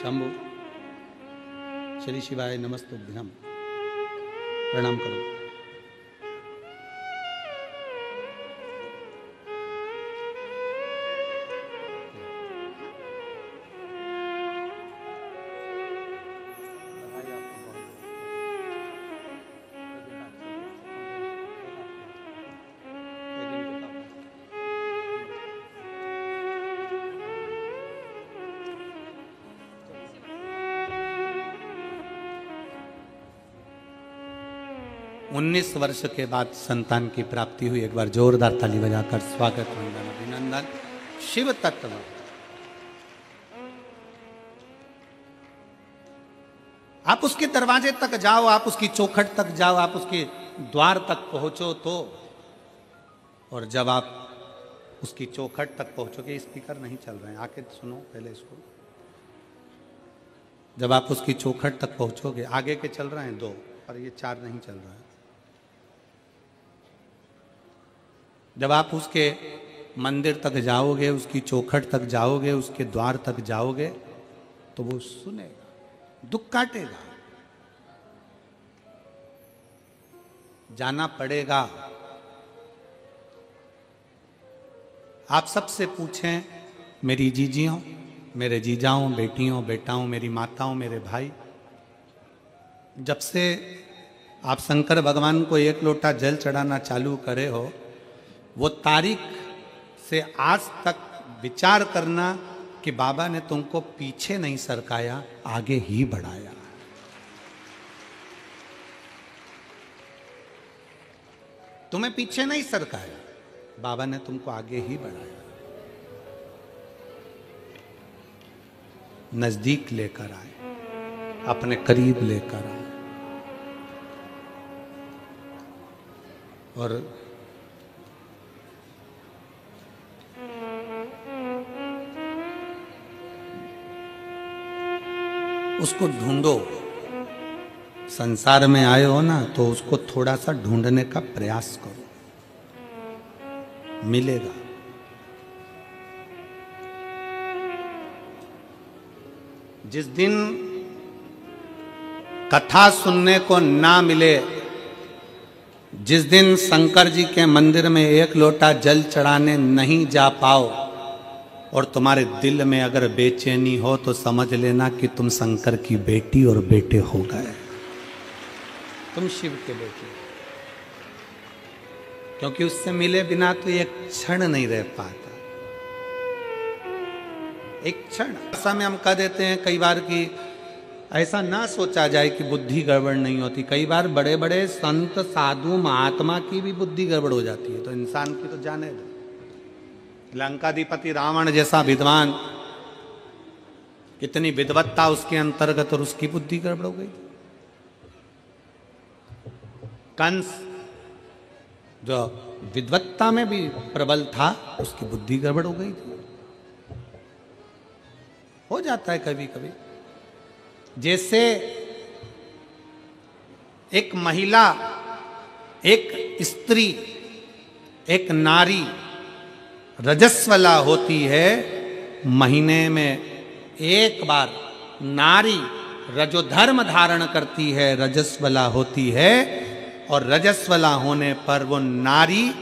शंभु श्री शिवाय नमस्तुभ्यम, प्रणाम करो। उन्नीस वर्ष के बाद संतान की प्राप्ति हुई। एक बार जोरदार ताली बजाकर स्वागत, वंदन, अभिनंदन। शिव तत्व आप उसके दरवाजे तक जाओ, आप उसकी चौखट तक जाओ, आप उसके द्वार तक पहुंचो तो, और जब आप उसकी चौखट तक पहुंचोगे, स्पीकर नहीं चल रहे हैं, आके सुनो पहले इसको। जब आप उसकी चौखट तक पहुंचोगे, आगे के चल रहे हैं 2 और ये 4 नहीं चल रहा है। जब आप उसके मंदिर तक जाओगे, उसकी चौखट तक जाओगे, उसके द्वार तक जाओगे, तो वो सुनेगा, दुख काटेगा, जाना पड़ेगा। आप सबसे पूछें मेरी जीजियों, मेरे जीजाओं, बेटियों, बेटाओं, मेरी माताओं, मेरे भाई, जब से आप शंकर भगवान को एक लोटा जल चढ़ाना चालू करे हो, वो तारीख से आज तक विचार करना कि बाबा ने तुमको पीछे नहीं सरकाया, आगे ही बढ़ाया। तुम्हें पीछे नहीं सरकाया, बाबा ने तुमको आगे ही बढ़ाया, नजदीक लेकर आए, अपने करीब लेकर आए। और उसको ढूंढो। संसार में आए हो ना, तो उसको थोड़ा सा ढूंढने का प्रयास करो, मिलेगा। जिस दिन कथा सुनने को ना मिले, जिस दिन शंकर जी के मंदिर में एक लोटा जल चढ़ाने नहीं जा पाओ और तुम्हारे दिल में अगर बेचैनी हो, तो समझ लेना कि तुम शंकर की बेटी और बेटे हो गए, तुम शिव के बेटे। क्योंकि उससे मिले बिना तो एक क्षण नहीं रह पाता। एक क्षण ऐसा में हम कह देते हैं कई बार कि ऐसा ना सोचा जाए कि बुद्धि गड़बड़ नहीं होती। कई बार बड़े बड़े संत, साधु, महात्मा की भी बुद्धि गड़बड़ हो जाती है, तो इंसान की तो जाने दो। लंकाधिपति रावण जैसा विद्वान, कितनी विद्वत्ता उसके अंतर्गत, और उसकी बुद्धि गड़बड़ हो गई। कंस जो विद्वत्ता में भी प्रबल था, उसकी बुद्धि गड़बड़ हो गई थी। हो जाता है कभी कभी। जैसे एक महिला, एक स्त्री, एक नारी रजस्वला होती है, महीने में एक बार नारी रजोधर्म धारण करती है, रजस्वला होती है। और रजस्वला होने पर वो नारी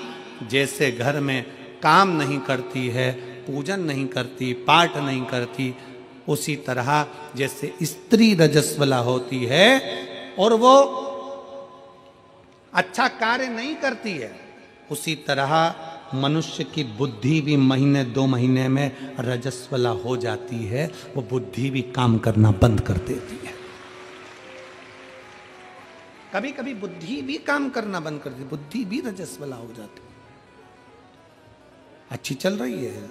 जैसे घर में काम नहीं करती है, पूजन नहीं करती, पाठ नहीं करती, उसी तरह जैसे स्त्री रजस्वला होती है और वो अच्छा कार्य नहीं करती है, उसी तरह मनुष्य की बुद्धि भी महीने 2 महीने में रजस्वला हो जाती है। वो बुद्धि भी काम करना बंद कर देती है। कभी कभी बुद्धि भी काम करना बंद कर देती, बुद्धि भी रजस्वला हो जाती। अच्छी चल रही है,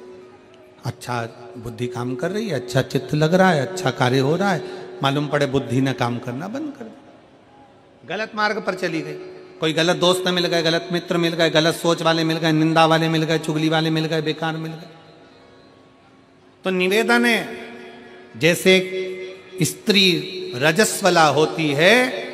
अच्छा बुद्धि काम कर रही है, अच्छा चित्त लग रहा है, अच्छा कार्य हो रहा है, मालूम पड़े बुद्धि ने काम करना बंद कर दिया, गलत मार्ग पर चली गई। कोई गलत दोस्त मिल गए, गलत मित्र मिल गए, गलत सोच वाले मिल गए, निंदा वाले मिल गए, चुगली वाले मिल गए, बेकार मिल गए। तो निवेदन है, जैसे स्त्री रजस्वला होती है,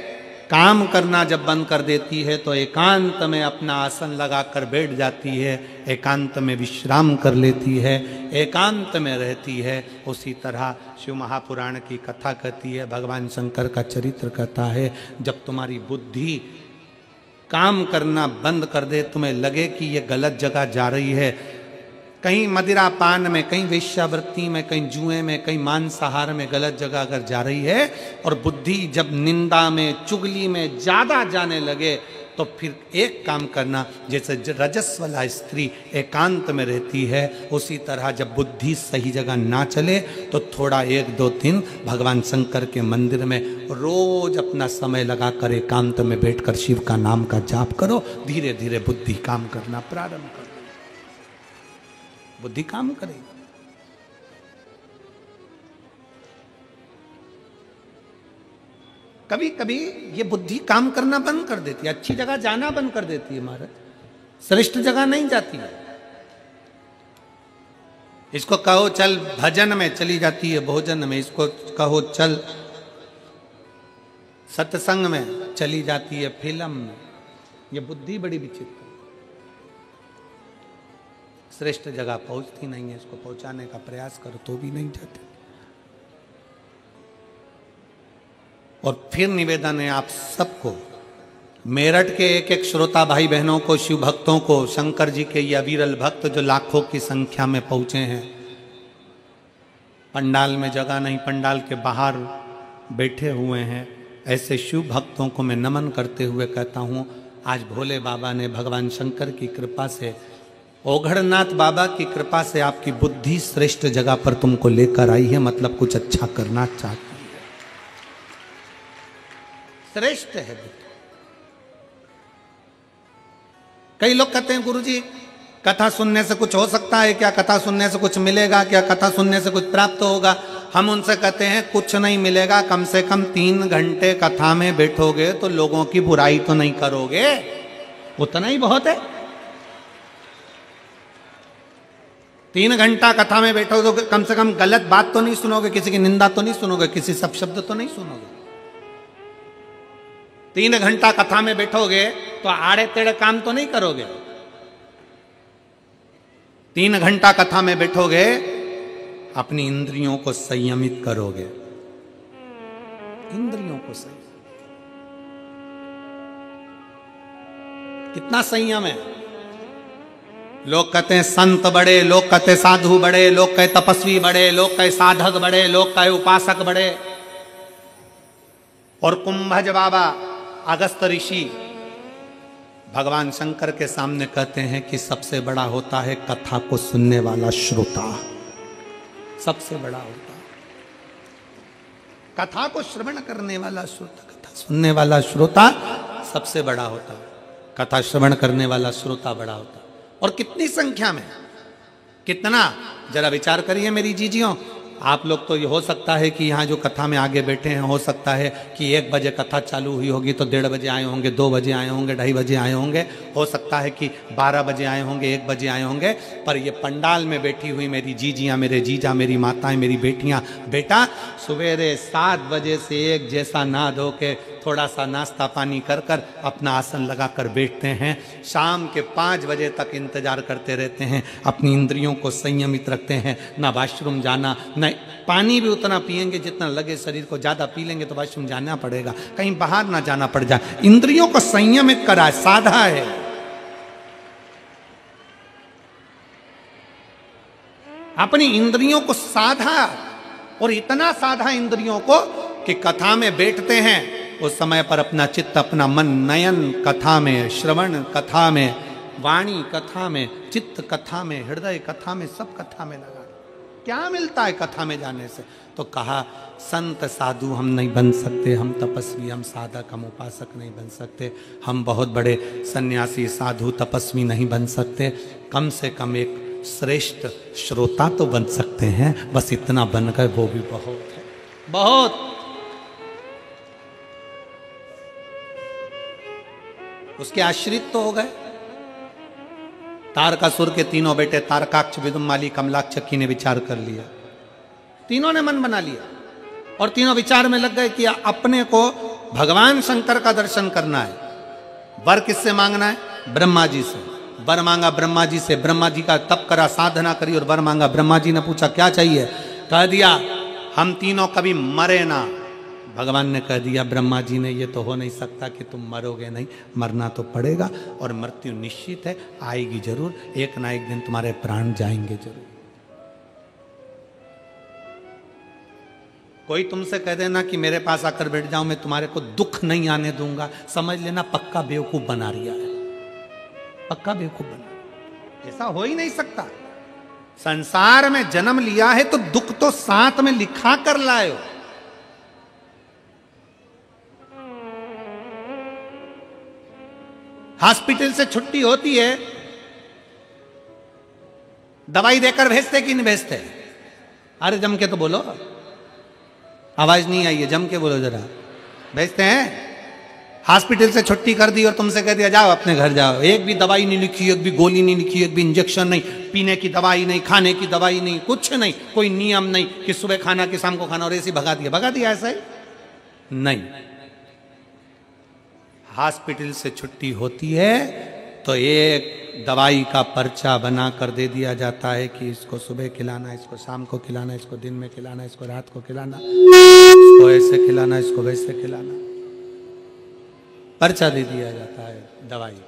काम करना जब बंद कर देती है तो एकांत में अपना आसन लगाकर बैठ जाती है, एकांत में विश्राम कर लेती है, एकांत में रहती है। उसी तरह शिव महापुराण की कथा कहती है, भगवान शंकर का चरित्र कहता है, जब तुम्हारी बुद्धि काम करना बंद कर दे, तुम्हें लगे कि ये गलत जगह जा रही है, कहीं मदिरा पान में, कहीं वेश्यावृत्ति में, कहीं जुए में, कहीं मांसाहार में गलत जगह अगर जा रही है, और बुद्धि जब निंदा में, चुगली में ज्यादा जाने लगे, तो फिर एक काम करना, जैसे रजस्वला स्त्री एकांत में रहती है, उसी तरह जब बुद्धि सही जगह ना चले तो थोड़ा 1-2 दिन भगवान शंकर के मंदिर में रोज अपना समय लगाकर एकांत में बैठकर शिव का नाम का जाप करो। धीरे धीरे बुद्धि काम करना प्रारंभ करो, बुद्धि काम करेगी। कभी कभी ये बुद्धि काम करना बंद कर देती है, अच्छी जगह जाना बंद कर देती है महाराज, श्रेष्ठ जगह नहीं जाती है। इसको कहो चल भजन में, चली जाती है भोजन में। इसको कहो चल सत्संग में, चली जाती है फिल्म में। ये बुद्धि बड़ी विचित्र, श्रेष्ठ जगह पहुंचती नहीं है। इसको पहुंचाने का प्रयास करो तो भी नहीं जाते। और फिर निवेदन है आप सबको, मेरठ के एक एक श्रोता भाई बहनों को, शिव भक्तों को, शंकर जी के ये अविरल भक्त जो लाखों की संख्या में पहुंचे हैं, पंडाल में जगह नहीं, पंडाल के बाहर बैठे हुए हैं, ऐसे शिव भक्तों को मैं नमन करते हुए कहता हूँ, आज भोले बाबा ने भगवान शंकर की कृपा से, ओघड़नाथ बाबा की कृपा से आपकी बुद्धि श्रेष्ठ जगह पर तुमको लेकर आई है, मतलब कुछ अच्छा करना चाहती है, श्रेष्ठ है बुद्धि। कई लोग कहते हैं गुरुजी कथा सुनने से कुछ हो सकता है क्या, कथा सुनने से कुछ मिलेगा क्या, कथा सुनने से कुछ प्राप्त होगा। हम उनसे कहते हैं कुछ नहीं मिलेगा, कम से कम 3 घंटे कथा में बैठोगे तो लोगों की बुराई तो नहीं करोगे, उतना ही बहुत है। 3 घंटा कथा में बैठोगे तो कम से कम गलत बात तो नहीं सुनोगे, किसी की निंदा तो नहीं सुनोगे, किसी शब्द तो नहीं सुनोगे। 3 घंटा कथा में बैठोगे तो आड़े टेढ़े काम तो नहीं करोगे। 3 घंटा कथा में बैठोगे, अपनी इंद्रियों को संयमित करोगे, इंद्रियों को संयम। कितना संयम है। लोग कहते हैं संत बड़े, लोग कहते साधु बड़े, लोग कहे तपस्वी बड़े, लोग कहे साधक बड़े, लोग कहे उपासक बड़े। और कुंभज बाबा अगस्त ऋषि भगवान शंकर के सामने कहते हैं कि सबसे बड़ा होता है कथा को सुनने वाला श्रोता, सबसे बड़ा होता है कथा को श्रवण करने वाला श्रोता, कथा सुनने वाला श्रोता सबसे बड़ा होता है, कथा श्रवण करने वाला श्रोता बड़ा होता है। और कितनी संख्या में, कितना, जरा विचार करिए मेरी जीजियों। आप लोग तो ये हो सकता है कि यहाँ जो कथा में आगे बैठे हैं, हो सकता है कि 1 बजे कथा चालू हुई होगी तो 1:30 बजे आए होंगे, 2 बजे आए होंगे, 2:30 बजे आए होंगे, हो सकता है कि 12 बजे आए होंगे, 1 बजे आए होंगे। पर ये पंडाल में बैठी हुई मेरी जीजियाँ, मेरे जीजा, मेरी माताएं, मेरी बेटियाँ, बेटा सवेरे 7 बजे से एक जैसा नहा धो के थोड़ा सा नाश्ता पानी कर कर अपना आसन लगा कर बैठते हैं, शाम के 5 बजे तक इंतजार करते रहते हैं, अपनी इंद्रियों को संयमित रखते हैं, ना वॉशरूम जाना, न पानी भी उतना पिएंगे जितना लगे, शरीर को ज्यादा पी लेंगे तो वॉशरूम जाना पड़ेगा, कहीं बाहर ना जाना पड़ जाए। इंद्रियों को संयमित करा, साधा है। अपनी इंद्रियों को साधा, और इतना साधा इंद्रियों को कि कथा में बैठते हैं उस समय पर अपना चित्त, अपना मन, नयन कथा में, श्रवण कथा में, वाणी कथा में, चित्त कथा में, हृदय कथा में, सब कथा में लगा। क्या मिलता है कथा में जाने से? तो कहा संत साधु हम नहीं बन सकते, हम तपस्वी, हम साधक, हम उपासक नहीं बन सकते, हम बहुत बड़े सन्यासी, साधु, तपस्वी नहीं बन सकते, कम से कम एक श्रेष्ठ श्रोता तो बन सकते हैं, बस इतना बन गए वो भी बहुत है, बहुत। उसके आश्रित तो हो गए। तारकासुर के 3 बेटे तारकाक्ष, विदुमाली, कमलाक्ष की ने विचार कर लिया, तीनों ने मन बना लिया और तीनों विचार में लग गए कि अपने को भगवान शंकर का दर्शन करना है। वर किससे मांगना है? ब्रह्मा जी से। वर मांगा ब्रह्मा जी से, ब्रह्मा जी का तप करा, साधना करी और वर मांगा। ब्रह्मा जी ने पूछा क्या चाहिए? कह दिया हम तीनों कभी मरे ना। भगवान ने कह दिया, ब्रह्मा जी ने, ये तो हो नहीं सकता कि तुम मरोगे नहीं, मरना तो पड़ेगा और मृत्यु निश्चित है, आएगी जरूर, एक ना एक दिन तुम्हारे प्राण जाएंगे जरूर। कोई तुमसे कह देना कि मेरे पास आकर बैठ जाओ, मैं तुम्हारे को दुख नहीं आने दूंगा, समझ लेना पक्का बेवकूफ बना रिया है, पक्का बेवकूफ बना। ऐसा हो ही नहीं सकता। संसार में जन्म लिया है तो दुख तो साथ में लिखा कर लाए हो। हॉस्पिटल से छुट्टी होती है, दवाई देकर भेजते कि नहीं भेजते? अरे जम के तो बोलो, आवाज नहीं आई है, जम के बोलो जरा। भेजते हैं। हॉस्पिटल से छुट्टी कर दी और तुमसे कह दिया जाओ अपने घर जाओ, एक भी दवाई नहीं लिखी, एक भी गोली नहीं लिखी, एक भी इंजेक्शन नहीं, पीने की दवाई नहीं, खाने की दवाई नहीं, कुछ नहीं, कोई नियम नहीं कि सुबह खाना कि शाम को खाना, और ऐसे भगा दिया। भगा दिया ऐसा ही नहीं। हॉस्पिटल से छुट्टी होती है तो एक दवाई का पर्चा बना कर दे दिया जाता है कि इसको सुबह खिलाना, इसको शाम को खिलाना, इसको दिन में खिलाना, इसको रात को खिलाना, इसको ऐसे खिलाना, इसको वैसे खिलाना। पर्चा दे दिया जाता है दवाई।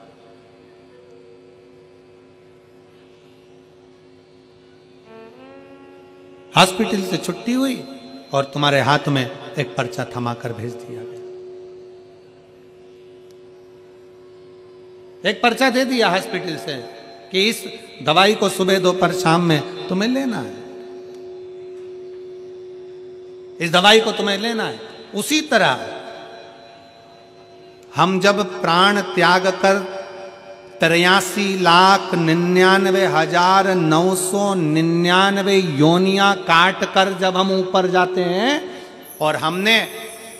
हॉस्पिटल से छुट्टी हुई और तुम्हारे हाथ में एक पर्चा थमा कर भेज दिया गया। एक पर्चा दे दिया हॉस्पिटल से कि इस दवाई को सुबह दोपहर शाम में तुम्हें लेना है, इस दवाई को तुम्हें लेना है। उसी तरह हम जब प्राण त्याग कर 83,99,999 योनियां काट कर जब हम ऊपर जाते हैं और हमने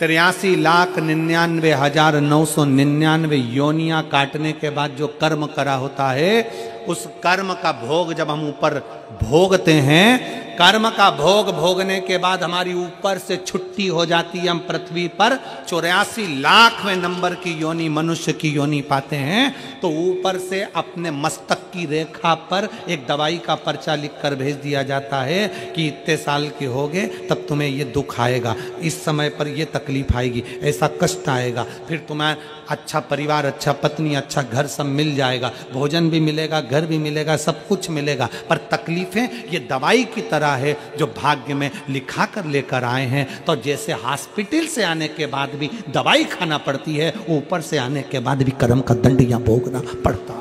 83,99,999 योनियां काटने के बाद जो कर्म करा होता है, उस कर्म का भोग जब हम ऊपर भोगते हैं, कर्म का भोग भोगने के बाद हमारी ऊपर से छुट्टी हो जाती है, हम पृथ्वी पर 84,00,000वें नंबर की योनि, मनुष्य की योनि पाते हैं। तो ऊपर से अपने मस्तक की रेखा पर एक दवाई का पर्चा लिखकर भेज दिया जाता है कि इतने साल के होगे तब तुम्हें ये दुख आएगा, इस समय पर ये तकलीफ आएगी, ऐसा कष्ट आएगा, फिर तुम्हें अच्छा परिवार, अच्छा पत्नी, अच्छा घर सब मिल जाएगा, भोजन भी मिलेगा, घर भी मिलेगा, सब कुछ मिलेगा। पर तकलीफें ये दवाई की तरह है जो भाग्य में लिखा कर लेकर आए हैं। तो जैसे हॉस्पिटल से आने के बाद भी दवाई खाना पड़ती है, ऊपर से आने के बाद भी कर्म का दंड या भोगना पड़ता है,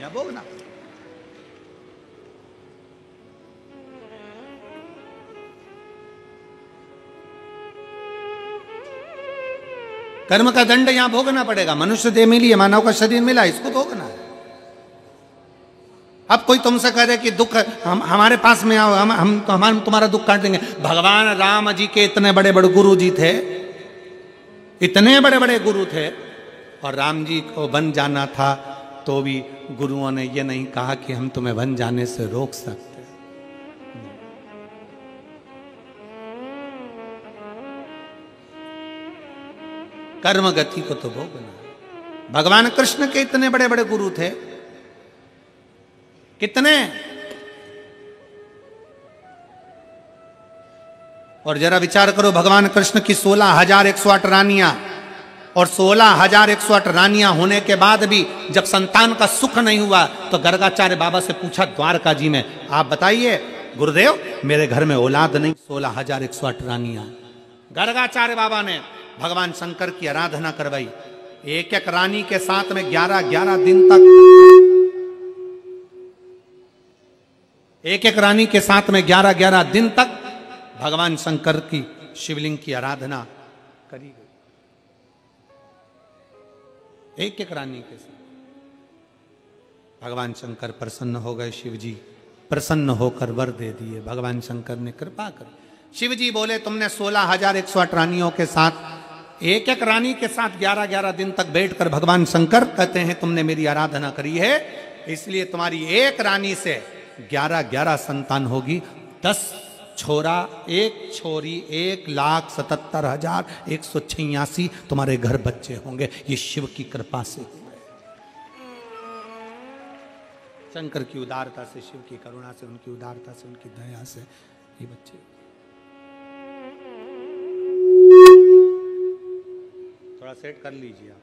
या भोगना। कर्म का दंड यहां भोगना पड़ेगा। मनुष्य देह मिली है, मानव का शरीर मिला, इसको भोगना है। अब कोई तुमसे कह दे कि दुख हमारे पास में आओ, हम तुम्हारा दुख काट देंगे। भगवान राम जी के इतने बड़े बड़े गुरु जी थे, इतने बड़े बड़े गुरु थे, और राम जी को वन जाना था तो भी गुरुओं ने ये नहीं कहा कि हम तुम्हें वन जाने से रोक सकते। कर्म गति को तो भोगना। भगवान कृष्ण के इतने बड़े बड़े गुरु थे, कितने, और जरा विचार करो, भगवान कृष्ण की 16,108 रानियां, और 16,108 रानियां होने के बाद भी जब संतान का सुख नहीं हुआ तो गर्गाचार्य बाबा से पूछा द्वारका जी में, आप बताइए गुरुदेव, मेरे घर में औलाद नहीं, 16,108 रानियां। गर्गाचार्य बाबा ने भगवान शंकर की आराधना करवाई। एक एक रानी के साथ में 11-11 दिन तक, एक एक रानी के साथ में 11-11 दिन तक भगवान शंकर की शिवलिंग की आराधना करी गई। एक एक रानी के साथ भगवान शंकर प्रसन्न हो गए। शिव जी प्रसन्न होकर वर दे दिए। भगवान शंकर ने कृपा करी। शिव जी बोले, तुमने 16,108 रानियों के साथ, एक एक रानी के साथ 11-11 दिन तक बैठकर, भगवान शंकर कहते हैं तुमने मेरी आराधना करी है, इसलिए तुम्हारी एक रानी से 11-11 संतान होगी। 10 छोरा, 1 छोरी, 1,77,186 तुम्हारे घर बच्चे होंगे। ये शिव की कृपा से हुए, शंकर की उदारता से, शिव की करुणा से, उनकी उदारता से, उनकी दया से ये बच्चे। थोड़ा सेट कर लीजिए आप।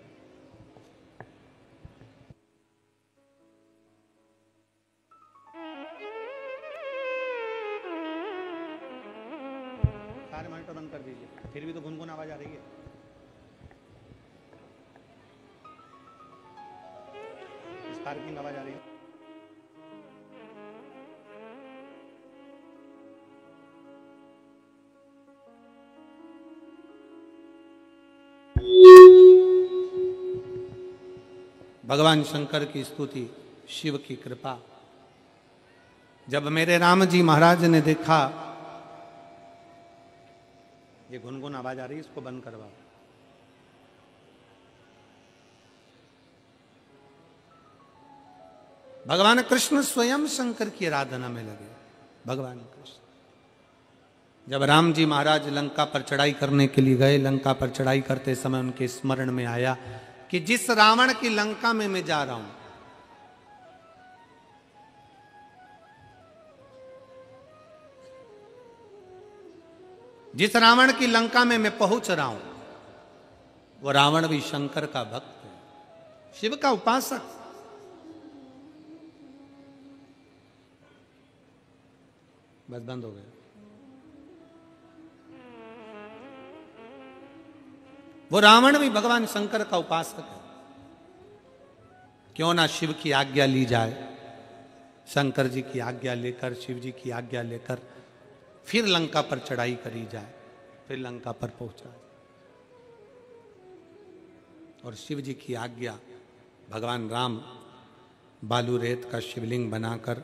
सारे मॉनिटर बंद कर दीजिए, फिर भी तो गुनगुन आवाज आ रही है। स्पार्किंग आवाज आ रही है। भगवान शंकर की स्तुति, शिव की कृपा। जब मेरे राम जी महाराज ने देखा, ये गुनगुन आवाज आ रही है, इसको बंद करवाओ। भगवान कृष्ण स्वयं शंकर की आराधना में लगे। भगवान कृष्ण जब राम जी महाराज लंका पर चढ़ाई करने के लिए गए, लंका पर चढ़ाई करते समय उनके स्मरण में आया कि जिस रावण की लंका में मैं जा रहा हूं, जिस रावण की लंका में मैं पहुंच रहा हूं, वो रावण भी शंकर का भक्त है, शिव का उपासक। बस बंद हो गया। वो रावण भी भगवान शंकर का उपासक है। क्यों ना शिव की आज्ञा ली जाए, शंकर जी की आज्ञा लेकर, शिव जी की आज्ञा लेकर फिर लंका पर चढ़ाई करी जाए, फिर लंका पर पहुंचा। और शिव जी की आज्ञा, भगवान राम बालू रेत का शिवलिंग बनाकर,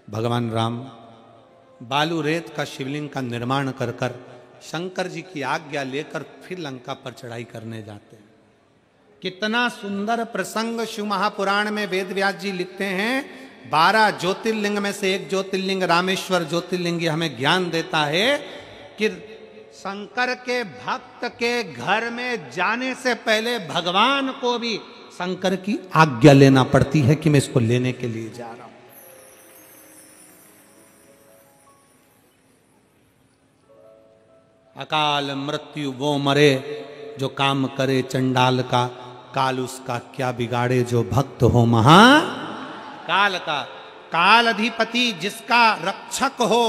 भगवान राम बालू रेत का शिवलिंग का निर्माण कर कर शंकर जी की आज्ञा लेकर फिर लंका पर चढ़ाई करने जाते हैं। कितना सुंदर प्रसंग शिव महापुराण में वेद व्यास जी लिखते हैं। 12 ज्योतिर्लिंग में से एक ज्योतिर्लिंग रामेश्वर ज्योतिर्लिंग हमें ज्ञान देता है कि शंकर के भक्त के घर में जाने से पहले भगवान को भी शंकर की आज्ञा लेना पड़ती है कि मैं इसको लेने के लिए जा रहा हूं। अकाल मृत्यु वो मरे जो काम करे चंडाल का, काल उसका क्या बिगाड़े जो भक्त हो महा काल का। काल अधिपति जिसका रक्षक हो,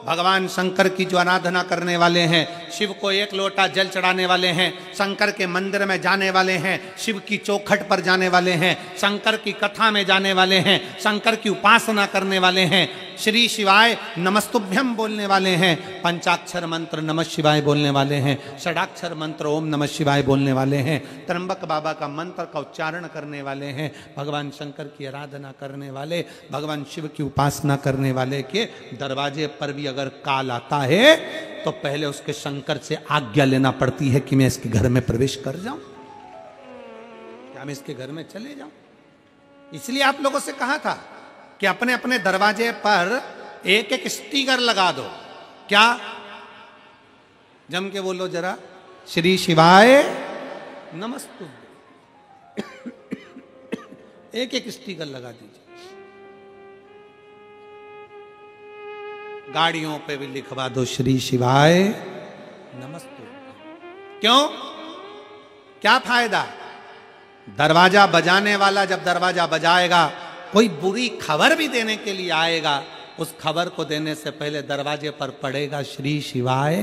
भगवान शंकर की जो आराधना करने वाले हैं, शिव को एक लोटा जल चढ़ाने वाले हैं, शंकर के मंदिर में जाने वाले हैं, शिव की चौखट पर जाने वाले हैं, शंकर की कथा में जाने वाले हैं, शंकर की उपासना करने वाले हैं, श्री शिवाय नमस्तुभ्यम बोलने वाले हैं, पंचाक्षर मंत्र नमः शिवाय बोलने वाले हैं, षडाक्षर मंत्र ओम नमः शिवाय बोलने वाले हैं, त्र्यंबक बाबा का मंत्र का उच्चारण करने वाले हैं, भगवान शंकर की आराधना करने वाले, भगवान शिव की उपासना करने वाले के दरवाजे पर भी अगर काल आता है तो पहले उसके शंकर से आज्ञा लेना पड़ती है कि मैं इसके घर में प्रवेश कर जाऊं, क्या मैं इसके घर में चले जाऊं। इसलिए आप लोगों से कहा था कि अपने अपने दरवाजे पर एक एक स्टिकर लगा दो। क्या? जम के बोलो जरा, श्री शिवाय नमस्तुभ्यं। एक एक स्टिकर लगा दीजिए। गाड़ियों पे भी लिखवा दो श्री शिवाय नमस्तुभ्यं। क्यों? क्या फायदा? दरवाजा बजाने वाला जब दरवाजा बजाएगा, कोई बुरी खबर भी देने के लिए आएगा, उस खबर को देने से पहले दरवाजे पर पड़ेगा श्री शिवाय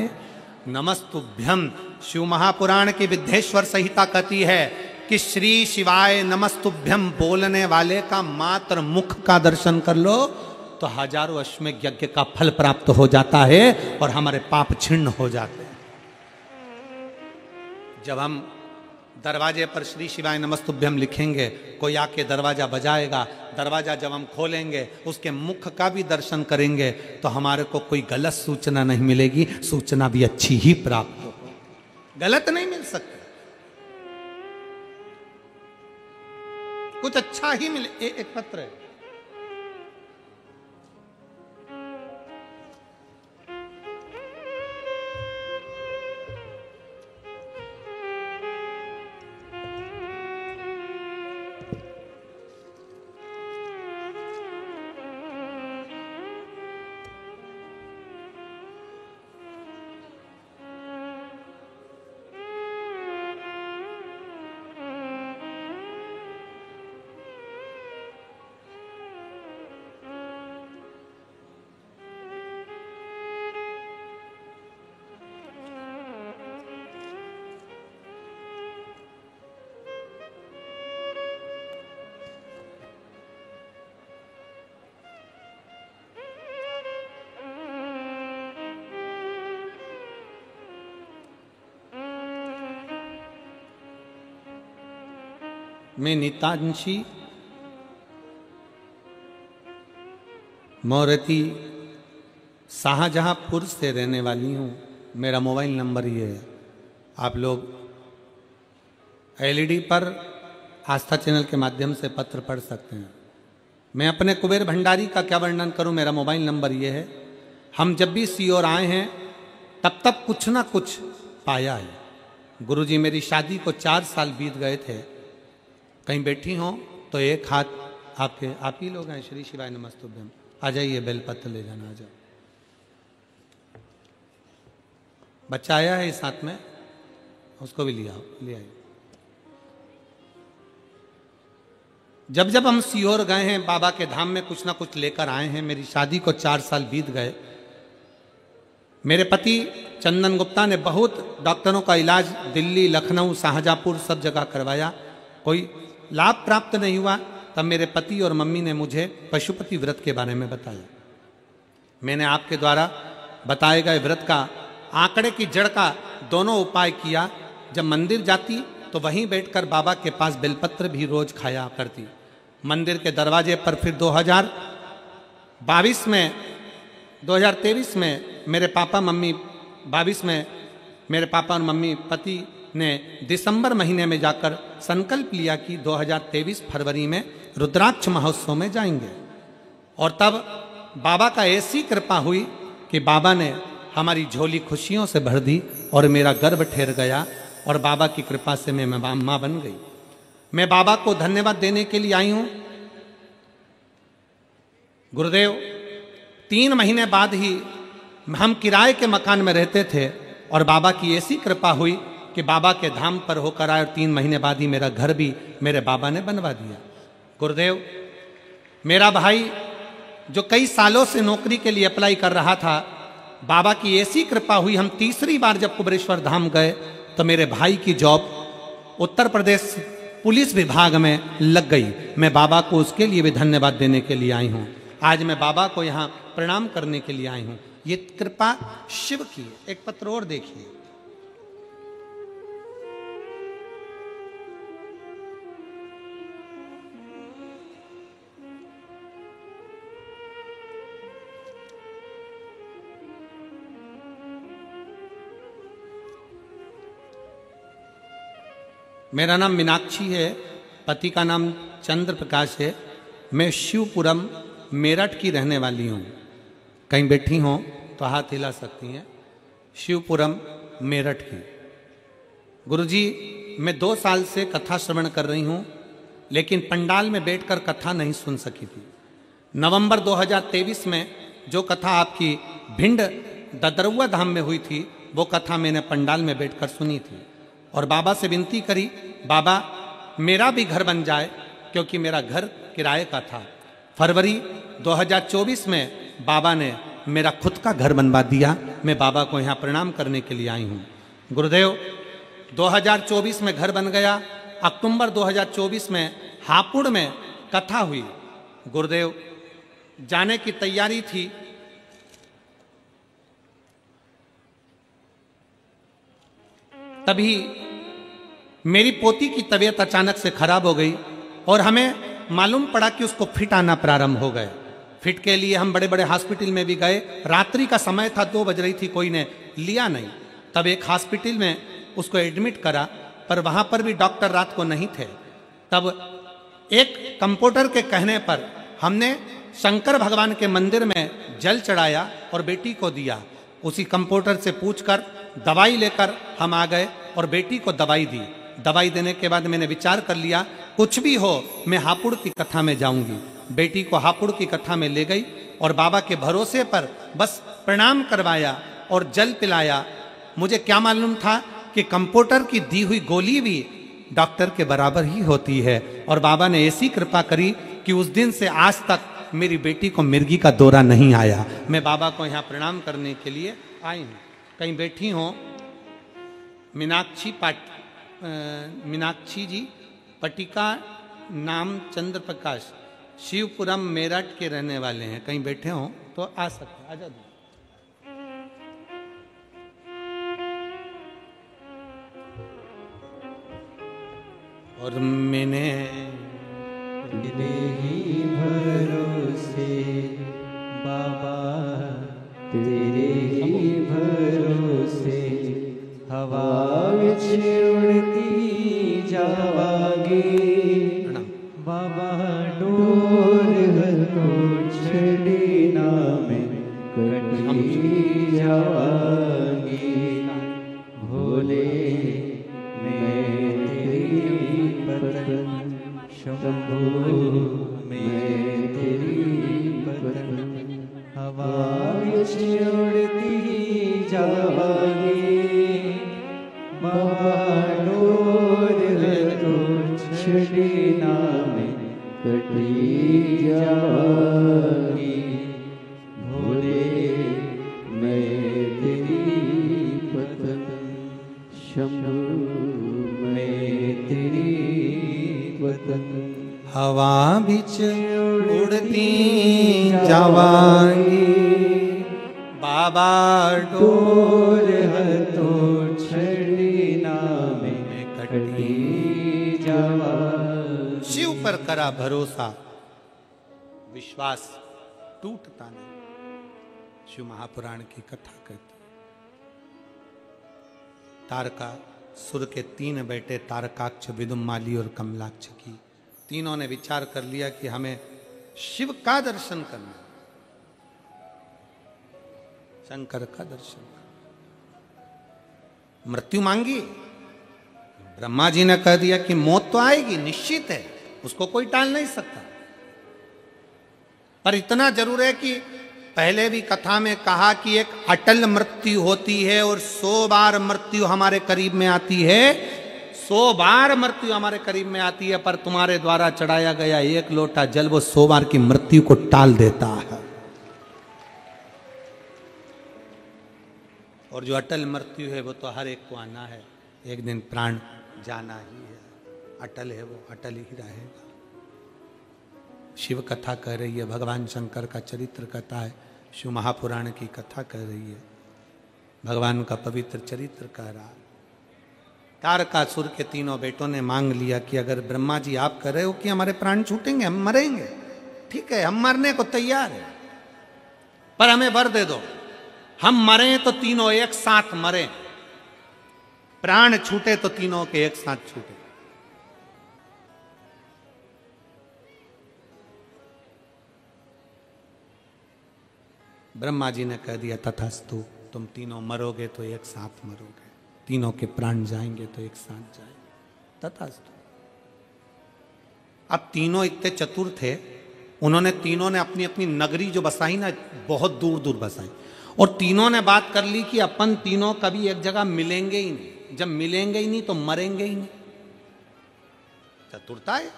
नमस्तुभ्यम। शिव महापुराण की विद्येश्वर संहिता कहती है कि श्री शिवाय नमस्तुभ्यम बोलने वाले का मात्र मुख का दर्शन कर लो तो हजारों अश्वमेध यज्ञ का फल प्राप्त हो जाता है और हमारे पाप छिन्न हो जाते हैं। जब हम दरवाजे पर श्री शिवाय नमस्तुभ्यम लिखेंगे, कोई आके दरवाजा बजाएगा, दरवाजा जब हम खोलेंगे उसके मुख का भी दर्शन करेंगे तो हमारे को कोई गलत सूचना नहीं मिलेगी, सूचना भी अच्छी ही प्राप्त हो, गलत नहीं मिल सकती, कुछ अच्छा ही मिले। एक पत्र है, मैं नीतांशी मोरती शाहजहांपुर से रहने वाली हूँ। मेरा मोबाइल नंबर ये है। आप लोग एलईडी पर आस्था चैनल के माध्यम से पत्र पढ़ सकते हैं। मैं अपने कुबेर भंडारी का क्या वर्णन करूं, मेरा मोबाइल नंबर ये है। हम जब भी सीओर आए हैं तब तक कुछ ना कुछ पाया है। गुरुजी मेरी शादी को 4 साल बीत गए थे। कहीं बैठी हो तो एक हाथ आपके, आप ही लोग हैं, श्री शिवाय नमस्तुभ्यम, आ जाइए, बेलपत्र ले जाना, आ जाओ। बच्चा आया है साथ में, उसको भी ले आइए। जब जब हम सीहोर गए हैं, बाबा के धाम में कुछ ना कुछ लेकर आए हैं। मेरी शादी को 4 साल बीत गए। मेरे पति चंदन गुप्ता ने बहुत डॉक्टरों का इलाज दिल्ली, लखनऊ, शाहजहाँपुर सब जगह करवाया, कोई लाभ प्राप्त नहीं हुआ। तब मेरे पति और मम्मी ने मुझे पशुपति व्रत के बारे में बताया। मैंने आपके द्वारा बताए गए व्रत का, आंकड़े की जड़ का दोनों उपाय किया। जब मंदिर जाती तो वहीं बैठकर बाबा के पास बेलपत्र भी रोज खाया करती। मंदिर के दरवाजे पर फिर 2023 में मेरे पापा मम्मी 22 में मेरे पापा और मम्मी पति ने दिसंबर महीने में जाकर संकल्प लिया कि 2023 फरवरी में रुद्राक्ष महोत्सव में जाएंगे। और तब बाबा का ऐसी कृपा हुई कि बाबा ने हमारी झोली खुशियों से भर दी और मेरा गर्भ ठहर गया और बाबा की कृपा से मैं मां बन गई। मैं बाबा को धन्यवाद देने के लिए आई हूं। गुरुदेव, 3 महीने बाद ही हम किराए के मकान में रहते थे और बाबा की ऐसी कृपा हुई कि बाबा के धाम पर होकर आए और 3 महीने बाद ही मेरा घर भी मेरे बाबा ने बनवा दिया। गुरुदेव, मेरा भाई जो कई सालों से नौकरी के लिए अप्लाई कर रहा था, बाबा की ऐसी कृपा हुई, हम तीसरी बार जब कुबेरेश्वर धाम गए तो मेरे भाई की जॉब उत्तर प्रदेश पुलिस विभाग में लग गई। मैं बाबा को उसके लिए भी धन्यवाद देने के लिए आई हूँ। आज मैं बाबा को यहाँ प्रणाम करने के लिए आई हूँ। ये कृपा शिव की है। एक पत्र और देखिए। मेरा नाम मीनाक्षी है, पति का नाम चंद्र प्रकाश है। मैं शिवपुरम मेरठ की रहने वाली हूँ। कहीं बैठी हों तो हाथ हिला सकती हैं। शिवपुरम मेरठ की। गुरुजी, मैं 2 साल से कथा श्रवण कर रही हूँ, लेकिन पंडाल में बैठकर कथा नहीं सुन सकी थी। नवंबर 2023 में जो कथा आपकी भिंड ददरुआ धाम में हुई थी, वो कथा मैंने पंडाल में बैठकर सुनी थी और बाबा से विनती करी, बाबा मेरा भी घर बन जाए, क्योंकि मेरा घर किराए का था। फरवरी 2024 में बाबा ने मेरा खुद का घर बनवा दिया। मैं बाबा को यहाँ प्रणाम करने के लिए आई हूँ। गुरुदेव, 2024 में घर बन गया। अक्टूबर 2024 में हापुड़ में कथा हुई। गुरुदेव, जाने की तैयारी थी, तभी मेरी पोती की तबीयत अचानक से खराब हो गई और हमें मालूम पड़ा कि उसको फिट आना प्रारंभ हो गए। फिट के लिए हम बड़े बड़े हॉस्पिटल में भी गए। रात्रि का समय था, 2 बज रही थी, कोई ने लिया नहीं। तब एक हॉस्पिटल में उसको एडमिट करा, पर वहां पर भी डॉक्टर रात को नहीं थे। तब एक कंपाउंडर के कहने पर हमने शंकर भगवान के मंदिर में जल चढ़ाया और बेटी को दिया। उसी कंपाउंडर से पूछकर दवाई लेकर हम आ गए और बेटी को दवाई दी। दवाई देने के बाद मैंने विचार कर लिया, कुछ भी हो मैं हापुड़ की कथा में जाऊंगी। बेटी को हापुड़ की कथा में ले गई और बाबा के भरोसे पर बस प्रणाम करवाया और जल पिलाया। मुझे क्या मालूम था कि कंपाउंडर की दी हुई गोली भी डॉक्टर के बराबर ही होती है। और बाबा ने ऐसी कृपा करी कि उस दिन से आज तक मेरी बेटी को मिर्गी का दौरा नहीं आया। मैं बाबा को यहाँ प्रणाम करने के लिए आई हूँ। कहीं बैठी हो मीनाक्षी जी, पटिका नाम चंद्र प्रकाश, शिवपुरम मेरठ के रहने वाले हैं। कहीं बैठे हो तो आ सकते हैं, आ जाओ। और मैंने तेरे ही भरोसे बाबा, तेरे ही भरोसे हवा विच उड़ती जावागी। बाबा डोर हतो छड़ी ना में कटी जावागी। भोले मैं तेरी पतन, शंभू मैं तेरी पतन, हवा विच उड़ती जावागी। बाबा डोर हतो छड़ी ना में कटी जावागी। भोले मैं तेरी हवा बिच उड़ती जावांगी बाबा डोर हतो छड़ी नामे कटी जावा। शिव पर करा भरोसा, विश्वास टूटता नहीं। शिव महापुराण की कथा कहती। तारका सुर के 3 बेटे तारकाक्ष, विदुमाली और कमलाक्ष की, तीनों ने विचार कर लिया कि हमें शिव का दर्शन करना, शंकर का दर्शन करना। मृत्यु मांगी, ब्रह्मा जी ने कह दिया कि मौत तो आएगी, निश्चित है, उसको कोई टाल नहीं सकता। पर इतना जरूर है कि पहले भी कथा में कहा कि एक अटल मृत्यु होती है और 100 बार मृत्यु हमारे करीब में आती है, 100 बार मृत्यु हमारे करीब में आती है, पर तुम्हारे द्वारा चढ़ाया गया 1 लोटा जल वो 100 बार की मृत्यु को टाल देता है। और जो अटल मृत्यु है वो तो हर एक को आना है, एक दिन प्राण जाना ही है। अटल है वो, अटल ही रहेगा। शिव कथा कह रही है, भगवान शंकर का चरित्र कथा है, शिव महापुराण की कथा कह रही है, भगवान का पवित्र चरित्र कह रहा है। तारकासुर के 3 बेटों ने मांग लिया कि अगर ब्रह्मा जी आप कह रहे हो कि हमारे प्राण छूटेंगे, हम मरेंगे, ठीक है, हम मरने को तैयार है, पर हमें वर दे दो, हम मरें तो तीनों एक साथ मरें, प्राण छूटे तो तीनों के एक साथ छूटे। ब्रह्मा जी ने कह दिया तथास्तु, तुम तीनों मरोगे तो एक साथ मरोगे, तीनों के प्राण जाएंगे तो एक साथ जाएंगे, तथास्तु। अब तीनों इतने चतुर थे, उन्होंने तीनों ने अपनी अपनी नगरी जो बसाई ना, बहुत दूर दूर बसाई, और तीनों ने बात कर ली कि अपन तीनों कभी एक जगह मिलेंगे ही नहीं, जब मिलेंगे ही नहीं तो मरेंगे ही नहीं। चतुरता है।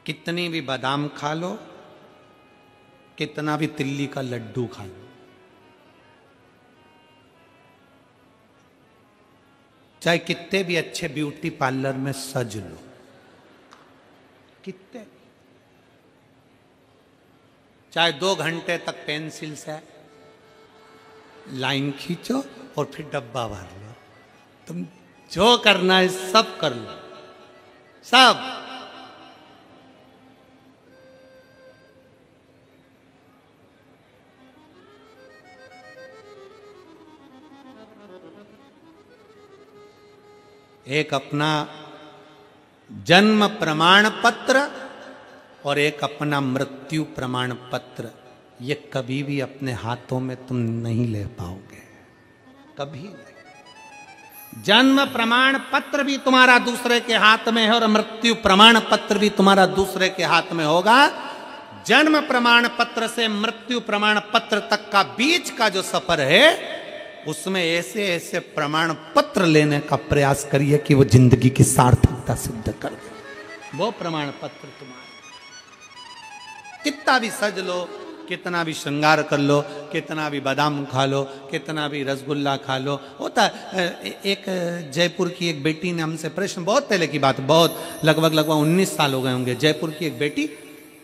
कितनी भी बादाम खा लो, कितना भी तिल्ली का लड्डू खा लो, चाहे कितने भी अच्छे ब्यूटी पार्लर में सज लो, कितने, चाहे 2 घंटे तक पेंसिल से लाइन खींचो और फिर डब्बा भर लो, तुम जो करना है सब कर लो, सब। एक अपना जन्म प्रमाण पत्र और एक अपना मृत्यु प्रमाण पत्र, ये कभी भी अपने हाथों में तुम नहीं ले पाओगे, कभी नहीं। जन्म प्रमाण पत्र भी तुम्हारा दूसरे के हाथ में है और मृत्यु प्रमाण पत्र भी तुम्हारा दूसरे के हाथ में होगा। जन्म प्रमाण पत्र से मृत्यु प्रमाण पत्र तक का बीच का जो सफर है, उसमें ऐसे ऐसे प्रमाण पत्र लेने का प्रयास करिए कि वो जिंदगी की सार्थकता सिद्ध कर दे। वो प्रमाण पत्र तुम्हारा, कितना भी सज लो, कितना भी श्रृंगार कर लो, कितना भी बादाम खा लो, कितना भी रसगुल्ला खा लो। होता एक जयपुर की एक बेटी ने हमसे प्रश्न, बहुत पहले की बात, बहुत लगभग 19 साल हो गए होंगे, जयपुर की एक बेटी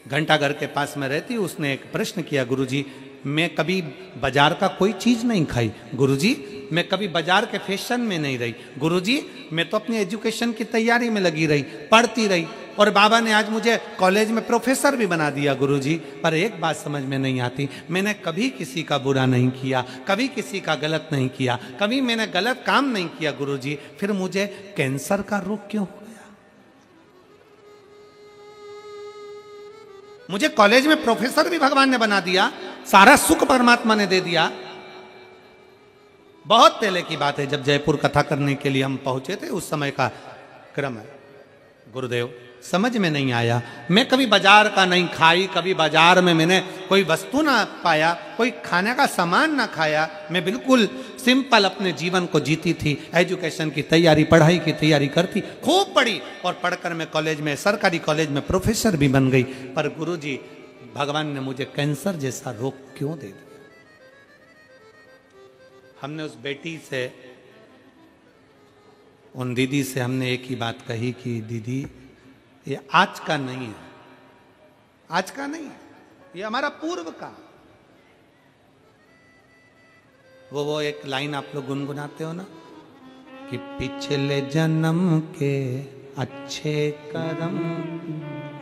घंटाघर के पास में रहती, उसने एक प्रश्न किया, गुरुजी मैं कभी बाजार का कोई चीज नहीं खाई, गुरुजी मैं कभी बाजार के फैशन में नहीं रही, गुरुजी मैं तो अपनी एजुकेशन की तैयारी में लगी रही, पढ़ती रही, और बाबा ने आज मुझे कॉलेज में प्रोफेसर भी बना दिया गुरुजी, पर एक बात समझ में नहीं आती, मैंने कभी किसी का बुरा नहीं किया, कभी किसी का गलत नहीं किया, कभी मैंने गलत काम नहीं किया गुरुजी, फिर मुझे कैंसर का रोग क्यों हो गया? मुझे कॉलेज में प्रोफेसर भी भगवान ने बना दिया, सारा सुख परमात्मा ने दे दिया। बहुत पहले की बात है, जब जयपुर कथा करने के लिए हम पहुंचे थे, उस समय का क्रम है। गुरुदेव समझ में नहीं आया, मैं कभी बाजार का नहीं खाई, कभी बाजार में मैंने कोई वस्तु ना पाया, कोई खाने का सामान ना खाया, मैं बिल्कुल सिंपल अपने जीवन को जीती थी, एजुकेशन की तैयारी, पढ़ाई की तैयारी करती, खूब पढ़ी, और पढ़कर मैं कॉलेज में, सरकारी कॉलेज में प्रोफेसर भी बन गई, पर गुरुजी भगवान ने मुझे कैंसर जैसा रोग क्यों दे दिया? हमने उस बेटी से, उन दीदी से हमने एक ही बात कही कि दीदी ये आज का नहीं है, आज का नहीं है, ये हमारा पूर्व का। वो एक लाइन आप लोग गुनगुनाते हो ना कि पिछले जन्म के अच्छे कर्म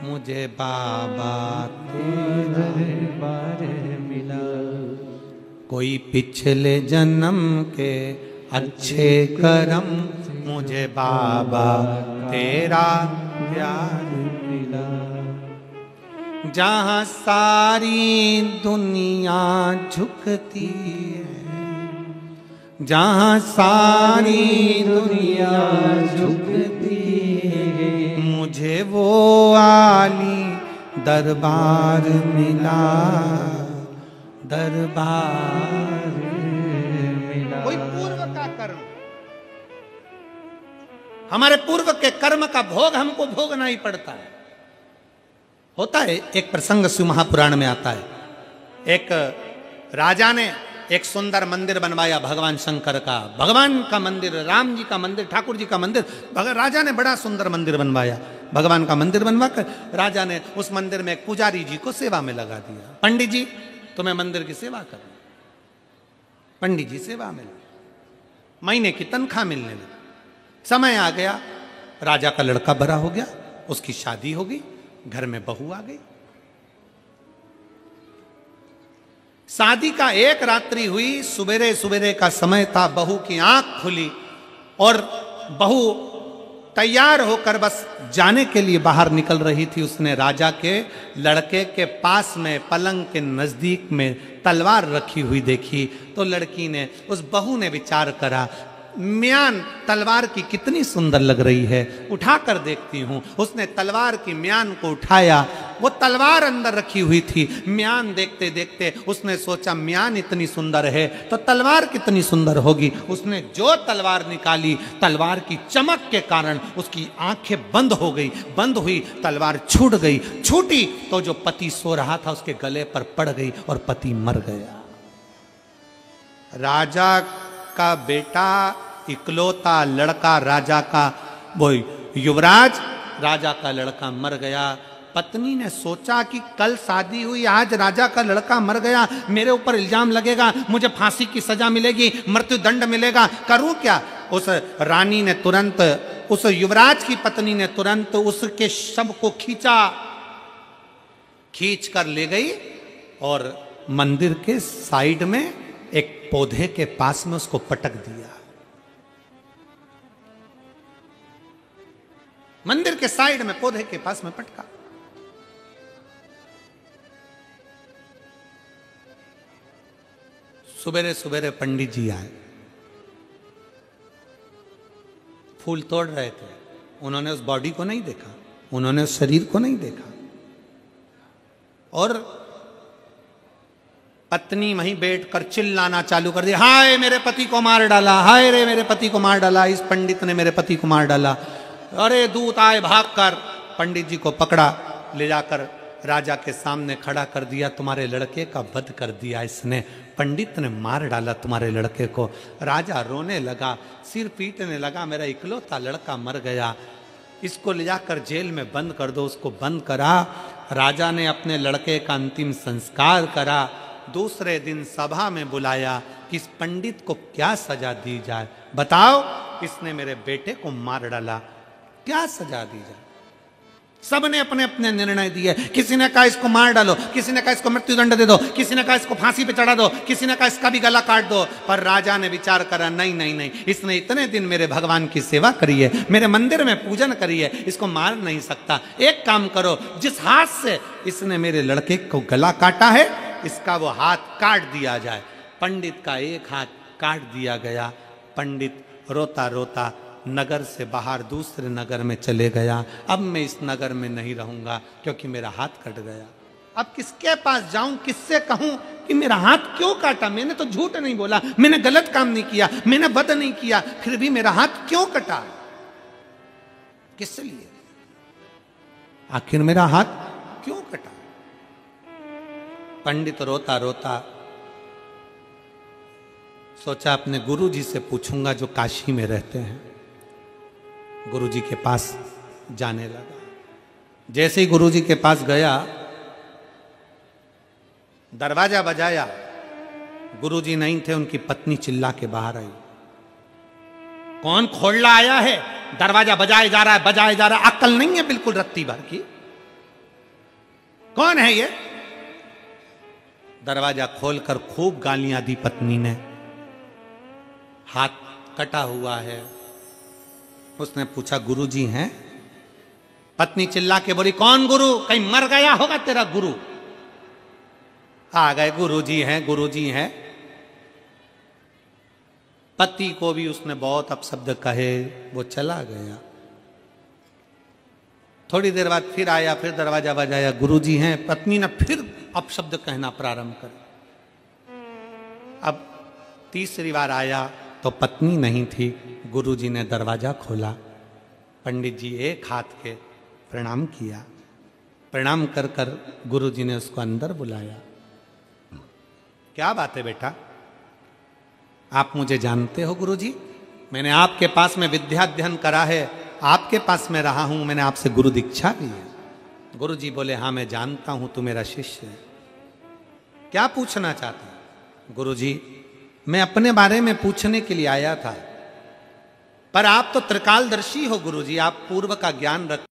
मुझे बाबा तेरे बारे मिला। कोई पिछले जन्म के अच्छे कर्म मुझे बाबा तेरा प्यार मिला। जहां सारी दुनिया झुकती है, जहां सारी दुनिया झुकती है, मुझे वो आली दरबार मिला, दरबार मिला। कोई पूर्व का कर्म, हमारे पूर्व के कर्म का भोग हमको भोगना ही पड़ता है। होता है, एक प्रसंग शिव महापुराण में आता है, एक राजा ने एक सुंदर मंदिर बनवाया भगवान शंकर का, भगवान का मंदिर, राम जी का मंदिर, ठाकुर जी का मंदिर। राजा ने बड़ा सुंदर मंदिर बनवाया, भगवान का मंदिर बनवाकर राजा ने उस मंदिर में एक पुजारी जी को सेवा में लगा दिया। पंडित जी तुम्हें मंदिर की सेवा करनी। पंडित जी सेवा में लगे, महीने की तनख्वाह मिलने लगी। समय आ गया, राजा का लड़का बड़ा हो गया, उसकी शादी हो गई, घर में बहू आ गई। शादी का एक रात्रि हुई, सुबेरे सुबेरे का समय था, बहू की आंख खुली और बहू तैयार होकर बस जाने के लिए बाहर निकल रही थी। उसने राजा के लड़के के पास में पलंग के नजदीक में तलवार रखी हुई देखी तो लड़की ने, उस बहू ने विचार करा, म्यान तलवार की कितनी सुंदर लग रही है, उठाकर देखती हूं। उसने तलवार की म्यान को उठाया, वो तलवार अंदर रखी हुई थी। म्यान देखते देखते उसने सोचा म्यान इतनी सुंदर है तो तलवार कितनी सुंदर होगी। उसने जो तलवार निकाली, तलवार की चमक के कारण उसकी आंखें बंद हो गई, बंद हुई, तलवार छूट गई। छूटी तो जो पति सो रहा था उसके गले पर पड़ गई और पति मर गया। राजा का बेटा, इकलौता लड़का राजा का, वो युवराज, राजा का लड़का मर गया। पत्नी ने सोचा कि कल शादी हुई, आज राजा का लड़का मर गया, मेरे ऊपर इल्जाम लगेगा, मुझे फांसी की सजा मिलेगी, मृत्यु दंड मिलेगा, करूं क्या। उस रानी ने तुरंत, उस युवराज की पत्नी ने तुरंत उसके शव को खींच कर ले गई और मंदिर के साइड में एक पौधे के पास में उसको पटक दिया। मंदिर के साइड में पौधे के पास में पटका। सुबेरे सुबेरे पंडित जी आए, फूल तोड़ रहे थे। उन्होंने उस बॉडी को नहीं देखा, उन्होंने उस शरीर को नहीं देखा और पत्नी वहीं बैठकर चिल्लाना चालू कर दिया, हाय मेरे पति को मार डाला, हाय रे मेरे पति को मार डाला, इस पंडित ने मेरे पति को मार डाला। अरे दूत आए, भागकर पंडित जी को पकड़ा, ले जाकर राजा के सामने खड़ा कर दिया। तुम्हारे लड़के का वध कर दिया इसने, पंडित ने मार डाला तुम्हारे लड़के को। राजा रोने लगा, सिर पीटने लगा, मेरा इकलौता लड़का मर गया, इसको ले जाकर जेल में बंद कर दो। उसको बंद करा। राजा ने अपने लड़के का अंतिम संस्कार करा। दूसरे दिन सभा में बुलाया कि इस पंडित को क्या सजा दी जाए, बताओ, इसने मेरे बेटे को मार डाला, क्या सजा दी जाए। सबने अपने अपने निर्णय दिए। किसी ने कहा इसको मार डालो, किसी ने कहा इसको मृत्युदंड दे दो, किसी ने कहा इसको फांसी पे चढ़ा दो, किसी ने कहा इसका भी गला काट दो। पर राजा ने विचार करा, नहीं नहीं नहीं, इसने इतने दिन मेरे भगवान की सेवा करी है, मेरे मंदिर में पूजन करी है, इसको मार नहीं सकता। एक काम करो, जिस हाथ से इसने मेरे लड़के को गला काटा है, इसका वो हाथ काट दिया जाए। पंडित का एक हाथ काट दिया गया। पंडित रोता रोता नगर से बाहर दूसरे नगर में चले गया। अब मैं इस नगर में नहीं रहूंगा क्योंकि मेरा हाथ कट गया। अब किसके पास जाऊं, किससे कहूं कि मेरा हाथ क्यों काटा। मैंने तो झूठ नहीं बोला, मैंने गलत काम नहीं किया, मैंने वध नहीं किया, फिर भी मेरा हाथ क्यों कटा, किस लिए, आखिर मेरा हाथ क्यों कटा। पंडित रोता रोता सोचा अपने गुरु जी से पूछूंगा जो काशी में रहते हैं। गुरु जी के पास जाने लगा। जैसे ही गुरु जी के पास गया, दरवाजा बजाया, गुरु जी नहीं थे, उनकी पत्नी चिल्ला के बाहर आई। कौन खोलना आया है? दरवाजा बजाया जा रहा है, बजाया जा रहा है, अक्ल नहीं है बिल्कुल रत्ती भर की। कौन है ये? दरवाजा खोलकर खूब गालियां दी पत्नी ने। हाथ कटा हुआ है। उसने पूछा गुरु जी हैं? पत्नी चिल्ला के बोली कौन गुरु? कहीं मर गया होगा तेरा गुरु। आ गए गुरु जी हैं, गुरु जी हैं। पति को भी उसने बहुत अपशब्द कहे, वो चला गया। थोड़ी देर बाद फिर आया, फिर दरवाजा बजाया, गुरु जी हैं। पत्नी ने फिर अपशब्द कहना प्रारंभ कर। अब तीसरी बार आया तो पत्नी नहीं थी। गुरु जी ने दरवाजा खोला। पंडित जी एक हाथ के प्रणाम किया। प्रणाम कर कर गुरु जी ने उसको अंदर बुलाया। क्या बात है बेटा, आप मुझे जानते हो गुरु जी? मैंने आपके पास में विद्या अध्ययन करा है, आपके पास में रहा हूं, मैंने आपसे गुरु दीक्षा ली है। गुरु जी बोले हाँ मैं जानता हूं, तू मेरा शिष्य है। क्या पूछना चाहता है? गुरु जी मैं अपने बारे में पूछने के लिए आया था, पर आप तो त्रिकालदर्शी हो गुरु जी, आप पूर्व का ज्ञान रख